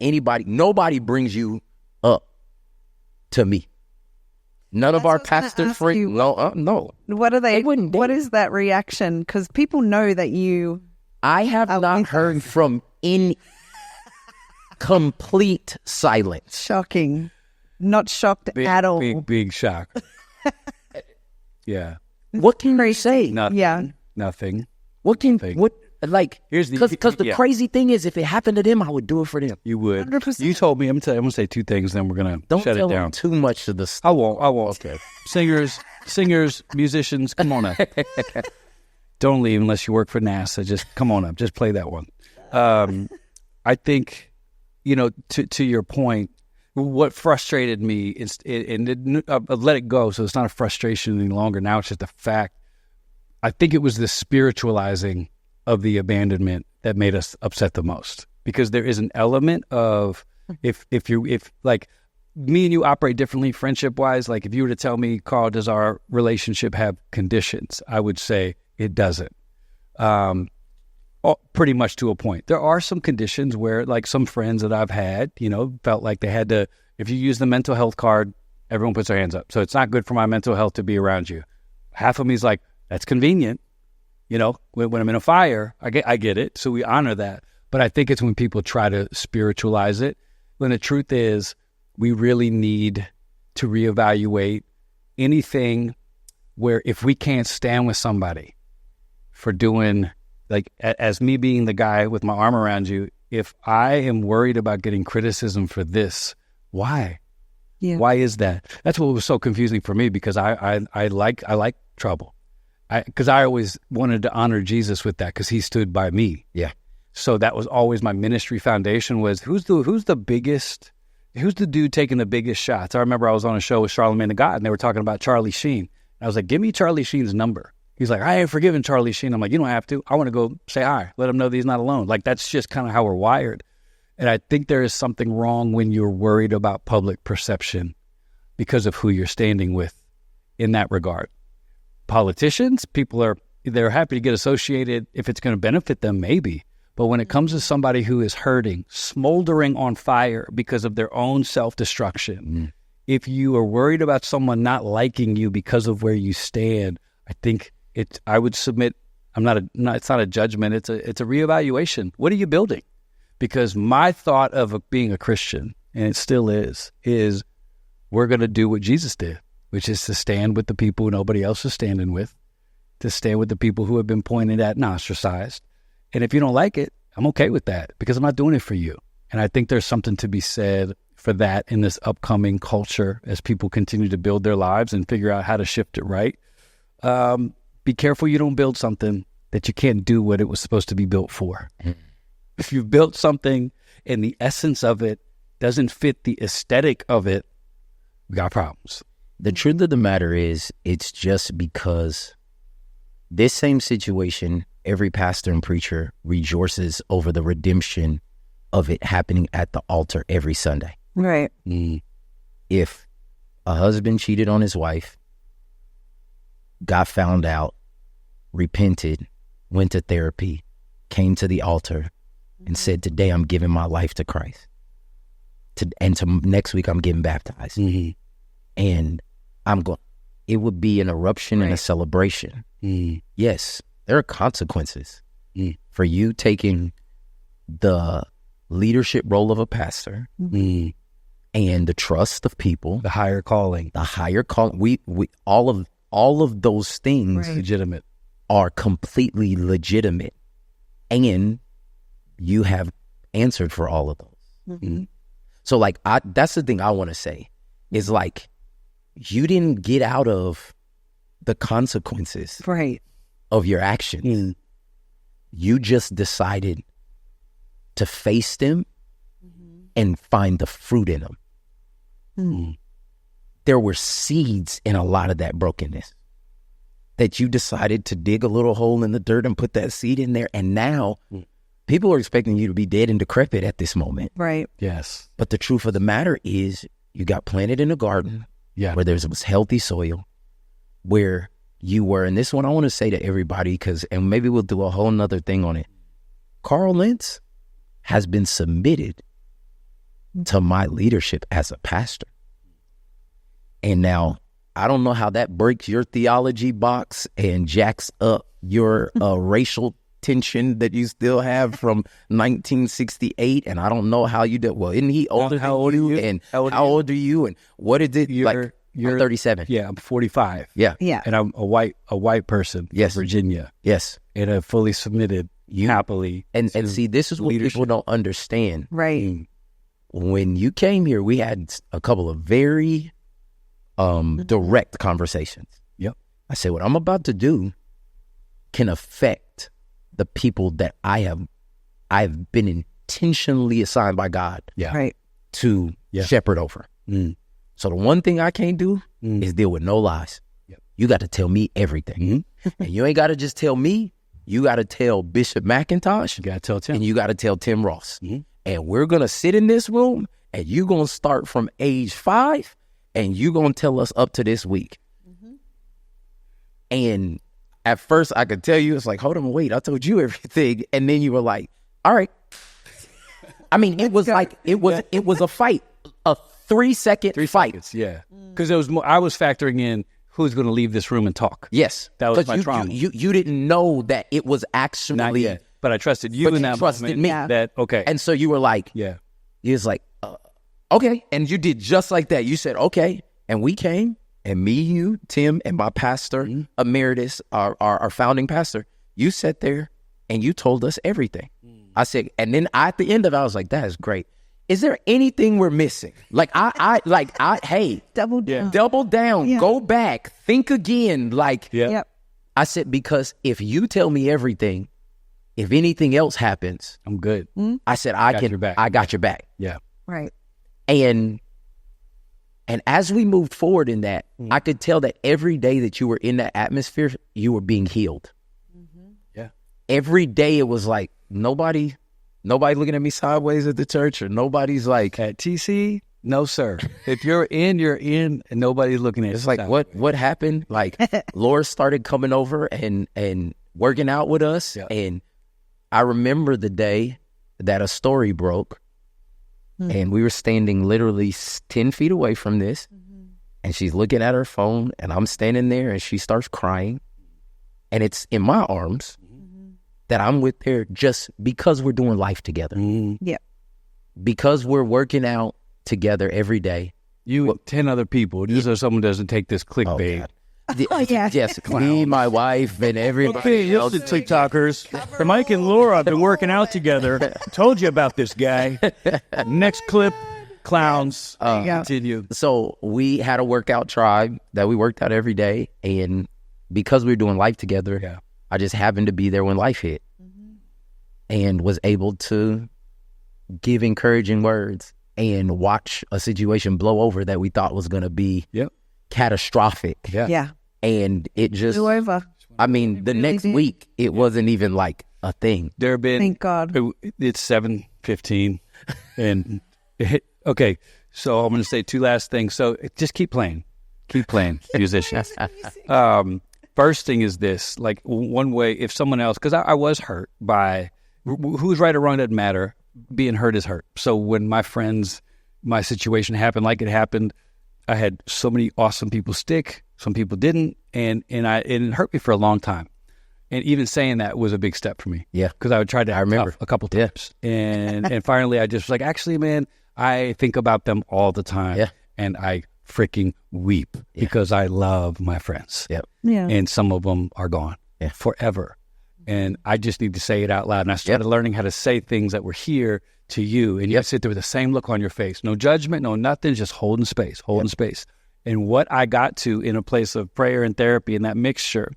nobody brings you up to me. None of our pastor friends, no. What are they? What is that reaction? Because people know that you. I have not heard from any complete silence. Shocking. Not shocked at all. Big shock. Yeah. What can they say? Nothing. Yeah. Nothing. Here's because the crazy thing is, if it happened to them, I would do it for them. You would. 100%. You told me. I'm gonna say two things, then we're gonna shut it down. Too much of this. I won't. Okay. Singers, musicians, come on up. Don't leave unless you work for NASA. Just come on up. Just play that one. I think, to your point, what frustrated me is, let it go. So it's not a frustration any longer. Now it's just a fact. I think it was the spiritualizing of the abandonment that made us upset the most, because there is an element of if like me and you operate differently friendship wise. Like if you were to tell me, Carl, does our relationship have conditions? I would say it doesn't. Pretty much to a point. There are some conditions where, like, some friends that I've had, felt like they had to, if you use the mental health card, everyone puts their hands up. So it's not good for my mental health to be around you. Half of me is like, that's convenient. When I'm in a fire, I get it. So we honor that. But I think it's when people try to spiritualize it, when the truth is we really need to reevaluate anything where if we can't stand with somebody for doing, like, as me being the guy with my arm around you, if I am worried about getting criticism for this, why? Yeah. Why is that? That's what was so confusing for me, because I like trouble. Because I always wanted to honor Jesus with that, because he stood by me. Yeah. So that was always my ministry foundation was who's the dude taking the biggest shots? I remember I was on a show with Charlamagne the God, and they were talking about Charlie Sheen. I was like, give me Charlie Sheen's number. He's like, I ain't forgiven Charlie Sheen. I'm like, you don't have to. I want to go say hi. Let him know that he's not alone. Like, that's just kind of how we're wired. And I think there is something wrong when you're worried about public perception because of who you're standing with in that regard. Politicians, they're happy to get associated if it's going to benefit them, maybe. But when it comes to somebody who is hurting, smoldering on fire because of their own self-destruction, if you are worried about someone not liking you because of where you stand, I think I would submit, it's not a judgment, it's a reevaluation. What are you building? Because my thought of being a Christian, and it still is we're going to do what Jesus did, which is to stand with the people who nobody else is standing with, to stand with the people who have been pointed at and ostracized. And if you don't like it, I'm okay with that because I'm not doing it for you. And I think there's something to be said for that in this upcoming culture as people continue to build their lives and figure out how to shift it right. Be careful you don't build something that you can't do what it was supposed to be built for. If you've built something and the essence of it doesn't fit the aesthetic of it, we got problems. The truth of the matter is, it's just because this same situation, every pastor and preacher rejoices over the redemption of it happening at the altar every Sunday. Right. If a husband cheated on his wife, got found out, repented, went to therapy, came to the altar, and said, today I'm giving my life to Christ. Next week I'm getting baptized. And I'm going, it would be an eruption and a celebration. Yes, there are consequences for you taking the leadership role of a pastor and the trust of people, the higher calling. We all of those things legitimate are completely legitimate, and you have answered for all of those. So like, that's the thing I want to say is like, you didn't get out of the consequences of your actions. You just decided to face them and find the fruit in them. There were seeds in a lot of that brokenness that you decided to dig a little hole in the dirt and put that seed in there. And now people are expecting you to be dead and decrepit at this moment. Right. Yes. But the truth of the matter is you got planted in a garden where there was healthy soil, where you were, and this one I want to say to everybody, and maybe we'll do a whole nother thing on it. Carl Lentz has been submitted to my leadership as a pastor. And now, I don't know how that breaks your theology box and jacks up your racial tension that you still have from 1968. And I don't know how you did. Well, isn't he older? How old are you? And how old are you? And what is it? You're 37. Yeah, I'm 45. Yeah. And I'm a white person from Virginia. Yes. And I fully submitted happily. And see, this is what people don't understand. Right. When you came here, we had a couple of very direct conversations. Yep. I said, what I'm about to do can affect the people that I've been intentionally assigned by God to shepherd over. So the one thing I can't do is deal with no lies. Yep. You got to tell me everything. And you ain't got to just tell me. You got to tell Bishop McIntosh. You got to tell Tim. And you got to tell Tim Ross. And we're going to sit in this room, and you're going to start from age 5, and you're going to tell us up to this week. And at first I could tell you, it's like, hold on, wait, I told you everything. And then you were like, all right. I mean, it was like, it was a fight, a 3-second fight. Seconds, yeah. Because I was factoring in who's going to leave this room and talk. Yes. That was my trauma. You didn't know that it was actually. Not yet, but I trusted you in that trusted moment. Me. That, okay. And so you were like, you was like, okay. And you did just like that. You said, okay. And we came, and me, you, Tim, and my pastor, emeritus, our founding pastor, you sat there and you told us everything. I said, and then at the end of it, I was like, that is great. Is there anything we're missing? Like, hey, double down, go back, think again. Like, Yep. I said, because if you tell me everything, if anything else happens, I'm good. I said, Got your back. I got your back. Yeah. Right. And as we moved forward in that, I could tell that every day that you were in that atmosphere, you were being healed. Yeah. Every day it was like nobody looking at me sideways at the church, or nobody's like, At TC, no, sir. If you're in, and nobody's looking at you. it's like, what happened? Like, Laura started coming over and working out with us. Yeah. And I remember the day that a story broke, and we were standing literally 10 feet away from this, and she's looking at her phone, and I'm standing there, and she starts crying, and it's in my arms that I'm with her just because we're doing life together. Yeah. Because we're working out together every day. You and 10 other people, just so someone doesn't take this clickbait. God. Oh, yeah. Yes, me, my wife, and everybody. Hey, listen, TikTokers. Mike and Laura have been working out together. Told you about this guy. Next clip, clowns. Continue. So we had a workout tribe that we worked out every day, and because we were doing life together, I just happened to be there when life hit, and was able to give encouraging words and watch a situation blow over that we thought was going to be catastrophic. Yeah. And it just Blew over. I mean, the next week, it wasn't even like a thing. There have been. Thank God. It's 7:15, and okay. So I'm going to say two last things. So just keep playing, musicians. First thing is this: like one way, if someone else, because I was hurt by who's right or wrong doesn't matter. Being hurt is hurt. So when my situation happened, like it happened, I had so many awesome people stick. Some people didn't, and it hurt me for a long time. And even saying that was a big step for me. Yeah, because I would try to. I remember a couple times, and finally I just was like, actually, man, I think about them all the time, and I freaking weep because I love my friends. And some of them are gone forever, and I just need to say it out loud. And I started learning how to say things that were here to you, and you sit there with the same look on your face, no judgment, no nothing, just holding space. And what I got to in a place of prayer and therapy and that mixture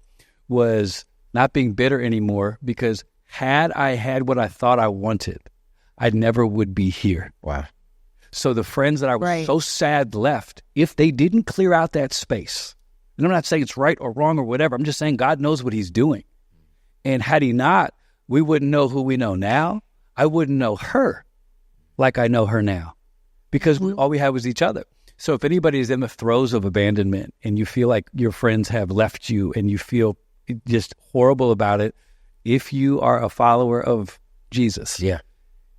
was not being bitter anymore, because had I had what I thought I wanted, I never would be here. Wow. So the friends that I was so sad left, if they didn't clear out that space, and I'm not saying it's right or wrong or whatever, I'm just saying God knows what he's doing. And had he not, we wouldn't know who we know now. I wouldn't know her like I know her now, because all we had was each other. So if anybody is in the throes of abandonment and you feel like your friends have left you and you feel just horrible about it, if you are a follower of Jesus,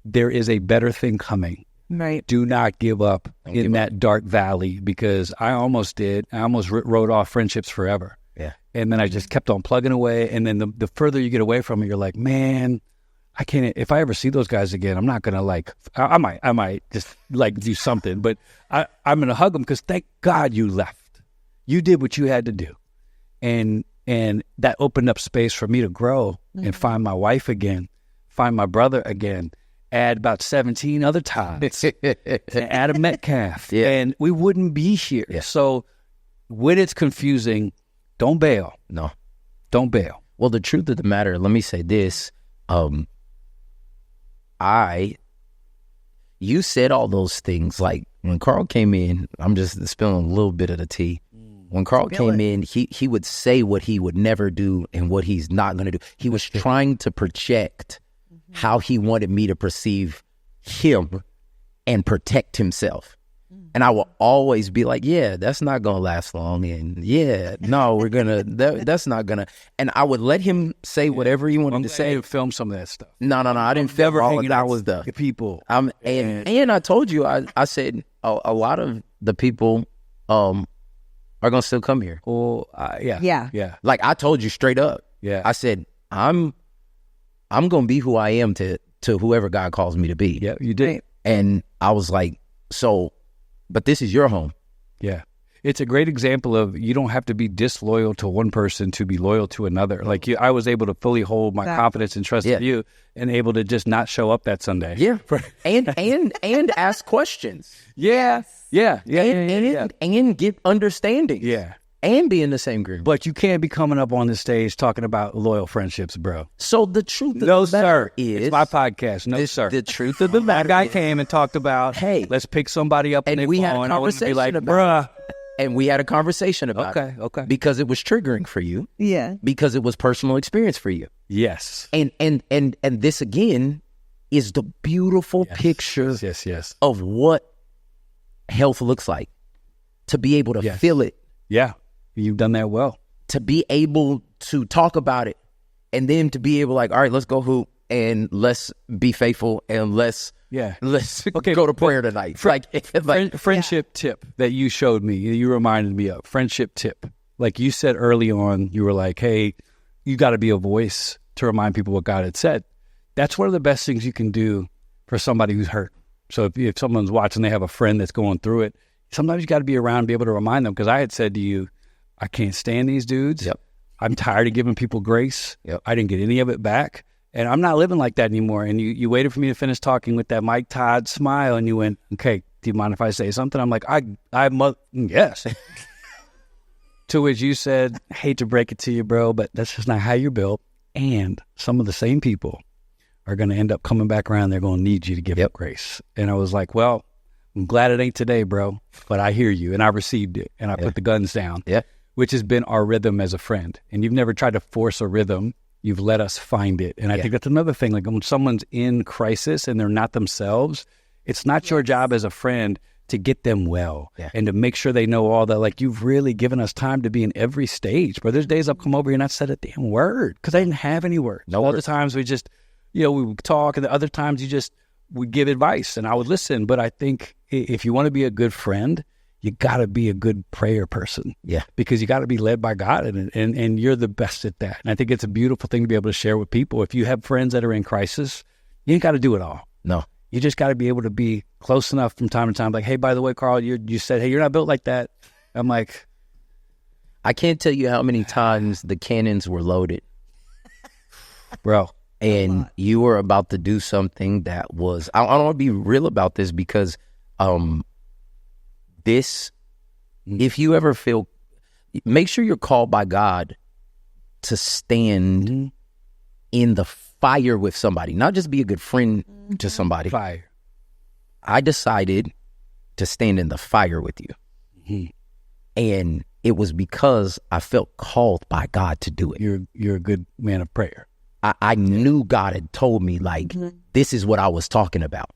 there is a better thing coming. Right. Do not give up in that dark valley, because I almost did. I almost wrote off friendships forever. Yeah. And then I just kept on plugging away. And then the further you get away from it, you're like, man, I can't, if I ever see those guys again, I'm not going to I might just do something, but I'm going to hug them, because thank God you left. You did what you had to do. And that opened up space for me to grow and find my wife again, find my brother again, add about 17 other Todds, add a Metcalf, and we wouldn't be here. Yeah. So when it's confusing, don't bail. No. Don't bail. Well, the truth of the matter, let me say this. You said all those things. Like when Carl came in, I'm just spilling a little bit of the tea. When Carl came in, he would say what he would never do and what he's not going to do. He was trying to project how he wanted me to perceive him and protect himself. And I will always be like, yeah, that's not going to last long. And yeah, no, we're going to, that's not going to. And I would let him say whatever he wanted to say. You film some of that stuff. No, I didn't film all of that stuff. People. And I told you, I said a lot of the people are going to still come here. Well, yeah. Like I told you straight up. Yeah. I said, I'm going to be who I am to whoever God calls me to be. Yeah, you did. And I was like, so, but this is your home. Yeah. It's a great example of you don't have to be disloyal to one person to be loyal to another. Like I was able to fully hold my confidence and trust in you, and able to just not show up that Sunday. Yeah. and ask questions. Yeah. And get understanding. Yeah. And be in the same group. But you can't be coming up on this stage talking about loyal friendships, bro. So the truth of No, the matter sir. is... It's my podcast. No, sir. The truth of the matter That guy came and talked about, hey, let's pick somebody up and and we had a phone. I wouldn't be conversation like, about bruh. And we had a conversation about it. Okay. Because it was triggering for you. Yeah. Because it was personal experience for you. Yes. And this again is the beautiful picture Yes. of what health looks like. To be able to feel it. Yeah. You've done that well. To be able to talk about it. And then to be able all right, let's go hoop and let's be faithful and let's go to prayer tonight. Friendship tip that you showed me, you reminded me of. Friendship tip. Like you said early on, you were like, hey, you got to be a voice to remind people what God had said. That's one of the best things you can do for somebody who's hurt. So if someone's watching, they have a friend that's going through it, sometimes you got to be around and be able to remind them. Because I had said to you, I can't stand these dudes. Yep. I'm tired of giving people grace. Yep. I didn't get any of it back. And I'm not living like that anymore. And you waited for me to finish talking with that Mike Todd smile. And you went, okay, do you mind if I say something? I'm like, yes. To which you said, hate to break it to you, bro, but that's just not how you're built. And some of the same people are going to end up coming back around. They're going to need you to give up grace. And I was like, well, I'm glad it ain't today, bro, but I hear you and I received it and I put the guns down, which has been our rhythm as a friend. And you've never tried to force a rhythm. You've let us find it. And I think that's another thing. Like when someone's in crisis and they're not themselves, it's not your job as a friend to get them well and to make sure they know all that. Like you've really given us time to be in every stage. But there's days I've come over here and I said a damn word because I didn't have any words. No Other times we just, we would talk, and the other times we give advice and I would listen. But I think if you want to be a good friend, you got to be a good prayer person. Yeah. Because you got to be led by God and you're the best at that. And I think it's a beautiful thing to be able to share with people. If you have friends that are in crisis, you ain't got to do it all. No. You just got to be able to be close enough from time to time. Like, hey, by the way, Carl, you said, hey, you're not built like that. I'm like, I can't tell you how many times the cannons were loaded. Bro. And you were about to do something that was, I don't want to be real about this because if you ever feel, make sure you're called by God to stand in the fire with somebody, not just be a good friend to somebody. Fire. I decided to stand in the fire with you. And it was because I felt called by God to do it. You're a good man of prayer. I knew God had told me, like, this is what I was talking about.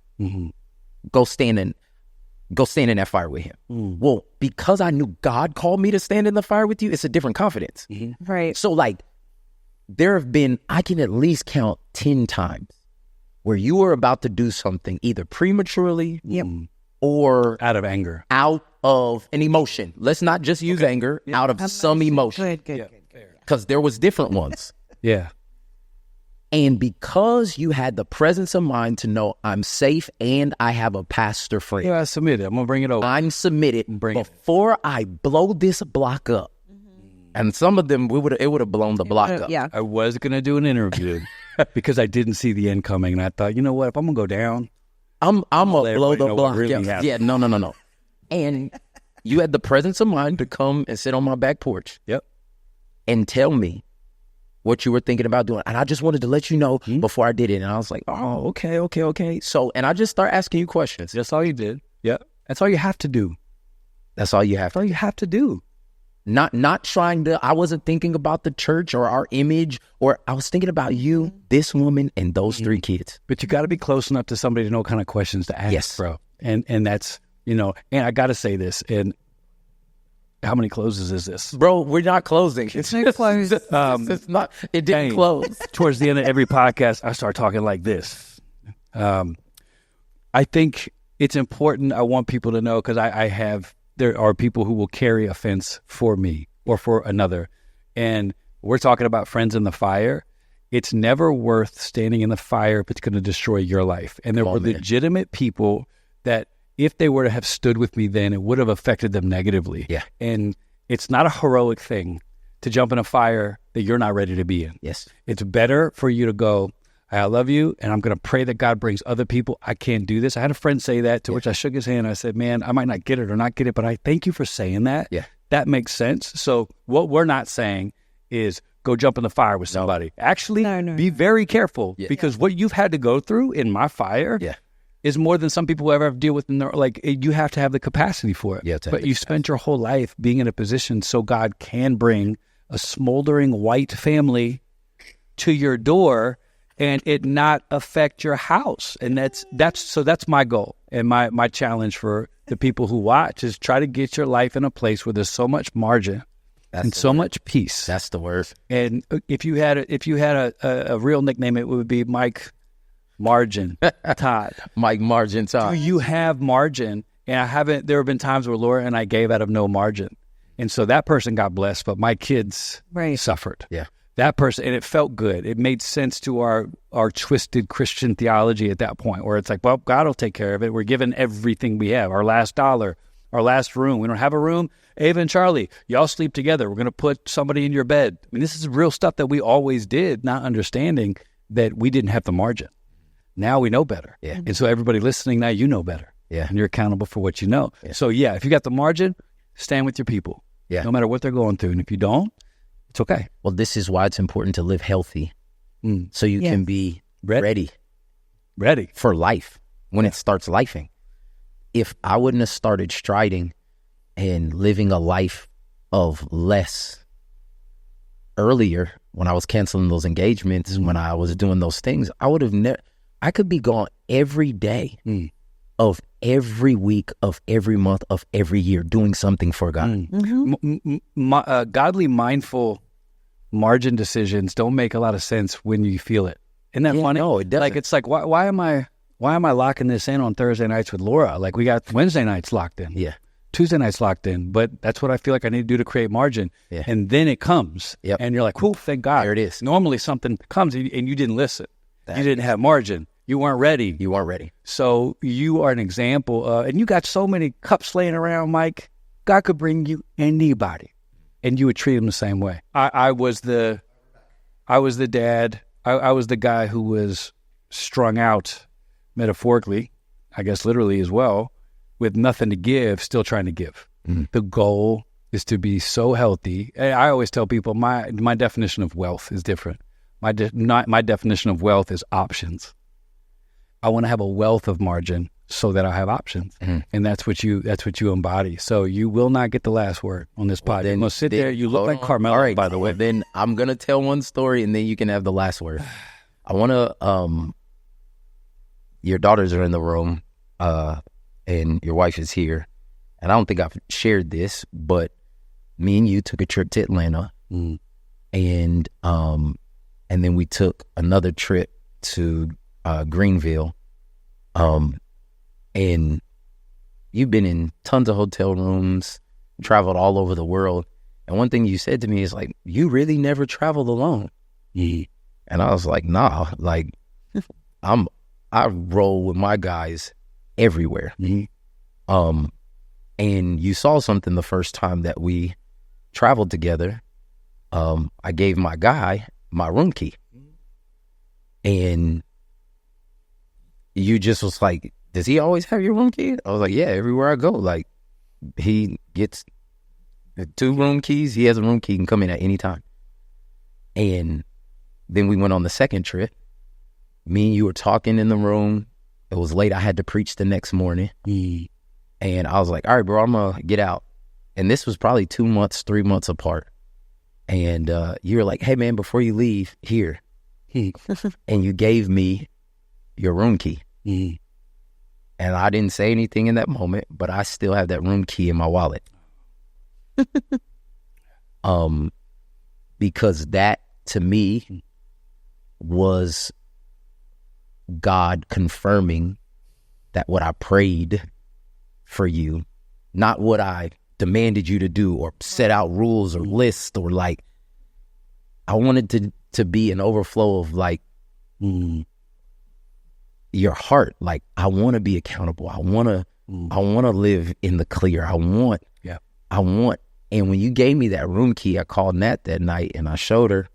Go stand in that fire with him. Well, because I knew God called me to stand in the fire with you, it's a different confidence. Right. So, like, there have been, I can at least count 10 times where you were about to do something either prematurely or out of anger, out of an emotion. Let's not just use anger, out of some emotion. Good. Because there was different ones. And because you had the presence of mind to know I'm safe and I have a pastor friend. I submitted. I'm going to bring it over. I'm submitted before I blow this block up. And some of them, it would have blown the block up. Yeah. I was going to do an interview because I didn't see the end coming. And I thought, you know what? If I'm going to go down, I'm going to blow the block up. Yeah, no. And you had the presence of mind to come and sit on my back porch. And tell me what you were thinking about doing. And I just wanted to let you know before I did it. And I was like, oh, okay. So, and I just start asking you questions. That's all you did. That's all you have to do. That's all you have. That's all you have to do. Not trying to, I wasn't thinking about the church or our image, or I was thinking about you, this woman, and those 3 kids. But you got to be close enough to somebody to know what kind of questions to ask, bro. And that's, and I got to say this, and how many closes is this? Bro, we're not closing. It's not closed. It's not, it didn't close. Towards the end of every podcast, I start talking like this. I think it's important. I want people to know, because there are people who will carry offense for me or for another. And we're talking about friends in the fire. It's never worth standing in the fire if it's going to destroy your life. And there were legitimate people that if they were to have stood with me then, it would have affected them negatively. And it's not a heroic thing to jump in a fire that you're not ready to be in. It's better for you to go, I love you, and I'm going to pray that God brings other people. I can't do this. I had a friend say that, to which I shook his hand. I said, man, I might not get it or not get it, but I thank you for saying that. that makes sense. So what we're not saying is go jump in the fire with somebody. Actually, be very careful because what you've had to go through in my fire is more than some people will ever have to deal with. You have to have the capacity for it. But you spent your whole life being in a position so God can bring a smoldering white family to your door and it not affect your house. And that's my goal and my challenge for the people who watch is try to get your life in a place where there's so much margin and so much peace. That's the word. And if you had a real nickname, it would be Mike Margin Todd. Mike Margin Todd. Do you have margin? And there have been times where Laura and I gave out of no margin. And so that person got blessed, but my kids suffered. Yeah. That person, and it felt good. It made sense to our twisted Christian theology at that point, where it's like, well, God will take care of it. We're given everything we have, our last dollar, our last room. We don't have a room. Ava and Charlie, y'all sleep together. We're going to put somebody in your bed. I mean, this is real stuff that we always did, not understanding that we didn't have the margin. Now we know better. Yeah. And so everybody listening now, you know better. Yeah. And you're accountable for what you know. Yeah. So if you got the margin, stand with your people. Yeah. No matter what they're going through. And if you don't, it's okay. Well, this is why it's important to live healthy. So you can be ready for life when it starts lifing. If I wouldn't have started striding and living a life of less earlier when I was canceling those engagements, when I was doing those things, I would have never, I could be gone every day of every week, of every month, of every year, doing something for God. Godly, mindful margin decisions don't make a lot of sense when you feel it. Isn't that funny? No, it doesn't. Like, it's like, why am I locking this in on Thursday nights with Laura? Like, we got Wednesday nights locked in. Yeah. Tuesday nights locked in. But that's what I feel like I need to do to create margin. Yeah. And then it comes. Yep. And you're like, whew, thank God. There it is. Normally something comes and you didn't listen. You didn't have margin. You weren't ready. You weren't ready. So you are an example. And you got so many cups laying around, Mike. God could bring you anybody. And you would treat him the same way. I was the dad. I was the guy who was strung out, metaphorically, I guess literally as well, with nothing to give, still trying to give. The goal is to be so healthy. I always tell people my definition of wealth is different. My definition of wealth is options. I want to have a wealth of margin so that I have options, and that's what you embody. So you will not get the last word on this pod. You're gonna sit there. You look like Carmelo, right, by the way. Then I'm gonna tell one story, and then you can have the last word. I want to. Your daughters are in the room, and your wife is here, and I don't think I've shared this, but me and you took a trip to Atlanta, and then we took another trip to Greenville. And you've been in tons of hotel rooms, traveled all over the world. And one thing you said to me is like, you really never traveled alone. And I was like, nah, like I roll with my guys everywhere. And you saw something the first time that we traveled together. I gave my guy my room key. And you just was like, does he always have your room key? I was like, yeah, everywhere I go. Like, he gets 2 room keys. He has a room key, can come in at any time. And then we went on the second trip. Me and you were talking in the room. It was late. I had to preach the next morning. And I was like, all right, bro, I'm going to get out. And this was probably 2 months, 3 months apart. And you were like, hey, man, before you leave, here. And you gave me your room key. And I didn't say anything in that moment, but I still have that room key in my wallet. Because that, to me, was God confirming that what I prayed for you, not what I demanded you to do or set out rules or lists or like, I wanted to be an overflow of like, your heart. Like, I want to be accountable. I want to live in the clear. I want, and when you gave me that room key, I called Nat that night and I showed her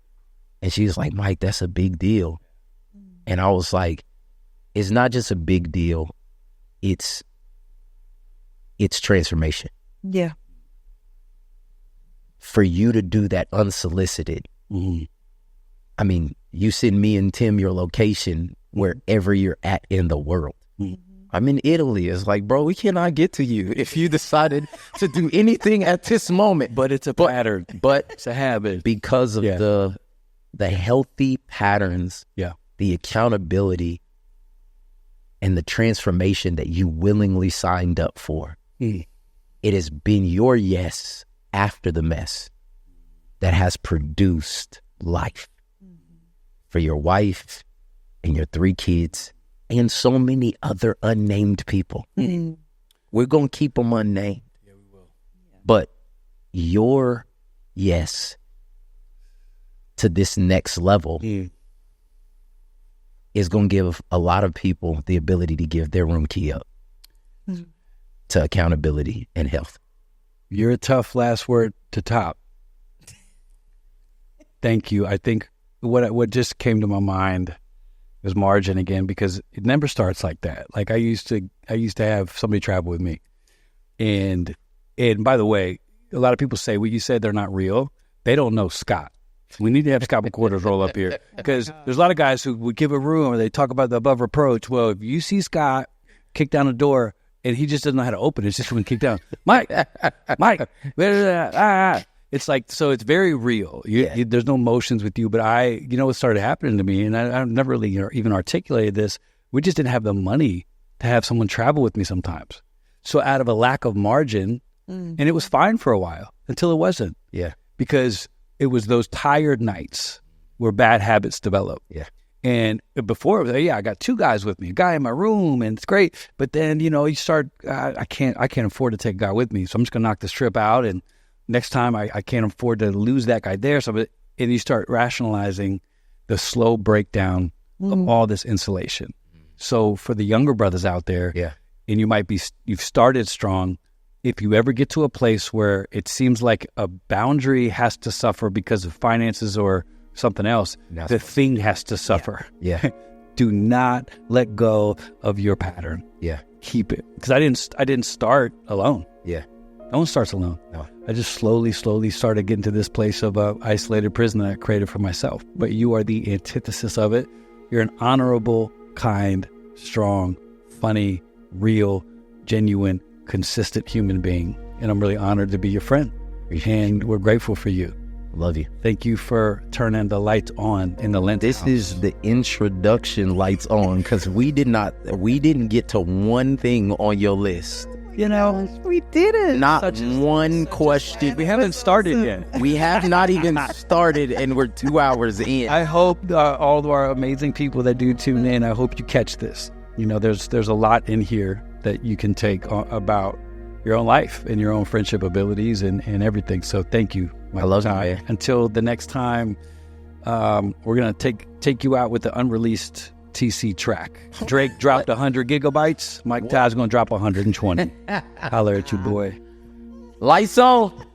and she was like, Mike, that's a big deal. And I was like, it's not just a big deal. It's transformation. Yeah. for you to do that unsolicited. Mm-hmm. I mean, you send me and Tim your location wherever you're at in the world. Mm-hmm. I'm in Italy. It's like, bro, we cannot get to you if you decided to do anything at this moment. But it's a pattern. But It's a habit. because of the healthy patterns, the accountability, and the transformation that you willingly signed up for, it has been your yes after the mess that has produced life for your wife and your 3 kids and so many other unnamed people. We're going to keep them unnamed. Yeah, we will. But your yes to this next level is going to give a lot of people the ability to give their room key up to accountability and health. You're a tough last word to top. Thank you. I think what just came to my mind was margin again, because it never starts like that. Like I used to have somebody travel with me, and by the way, a lot of people say what you said, they're not real. They don't know Scott. We need to have Scott McQuarters roll up here, because there's a lot of guys who would give a room or they talk about the above reproach. Well, if you see Scott kick down a door and he just doesn't know how to open it, it's just when kick down, Mike, it's like, so it's very real. There's no emotions with you, but what started happening to me, and I've never really even articulated this. We just didn't have the money to have someone travel with me sometimes. So out of a lack of margin, and it was fine for a while until it wasn't. Yeah. Because it was those tired nights where bad habits develop. Yeah. And before, I got 2 guys with me, a guy in my room, and it's great. But then, you start, I can't afford to take a guy with me, so I'm just going to knock this trip out. And next time I can't afford to lose that guy there. And you start rationalizing the slow breakdown of all this insulation. So for the younger brothers out there, and you've started strong, if you ever get to a place where it seems like a boundary has to suffer because of finances or something else, the thing has to suffer. Yeah. Do not let go of your pattern. Yeah. Keep it. Because I didn't start alone. Yeah. No one starts alone. No. I just slowly started getting to this place of isolated prison that I created for myself. But you are the antithesis of it. You're an honorable, kind, strong, funny, real, genuine, consistent human being. And I'm really honored to be your friend. And we're grateful for you. Love you. Thank you for turning the lights on in the Lentz This house. is the introduction lights on, because we didn't get to one thing on your list. We did it. Not one question. We haven't started yet. We have not even started, and we're 2 hours in. I hope all of our amazing people that do tune in, I hope you catch this. There's a lot in here that you can take about your own life and your own friendship abilities and everything. So thank you. I love you, man. Until the next time, we're going to take you out with the unreleased TC track. Drake dropped 100 gigabytes. Mike Todd's going to drop 120. Holler at you, boy. Lights on.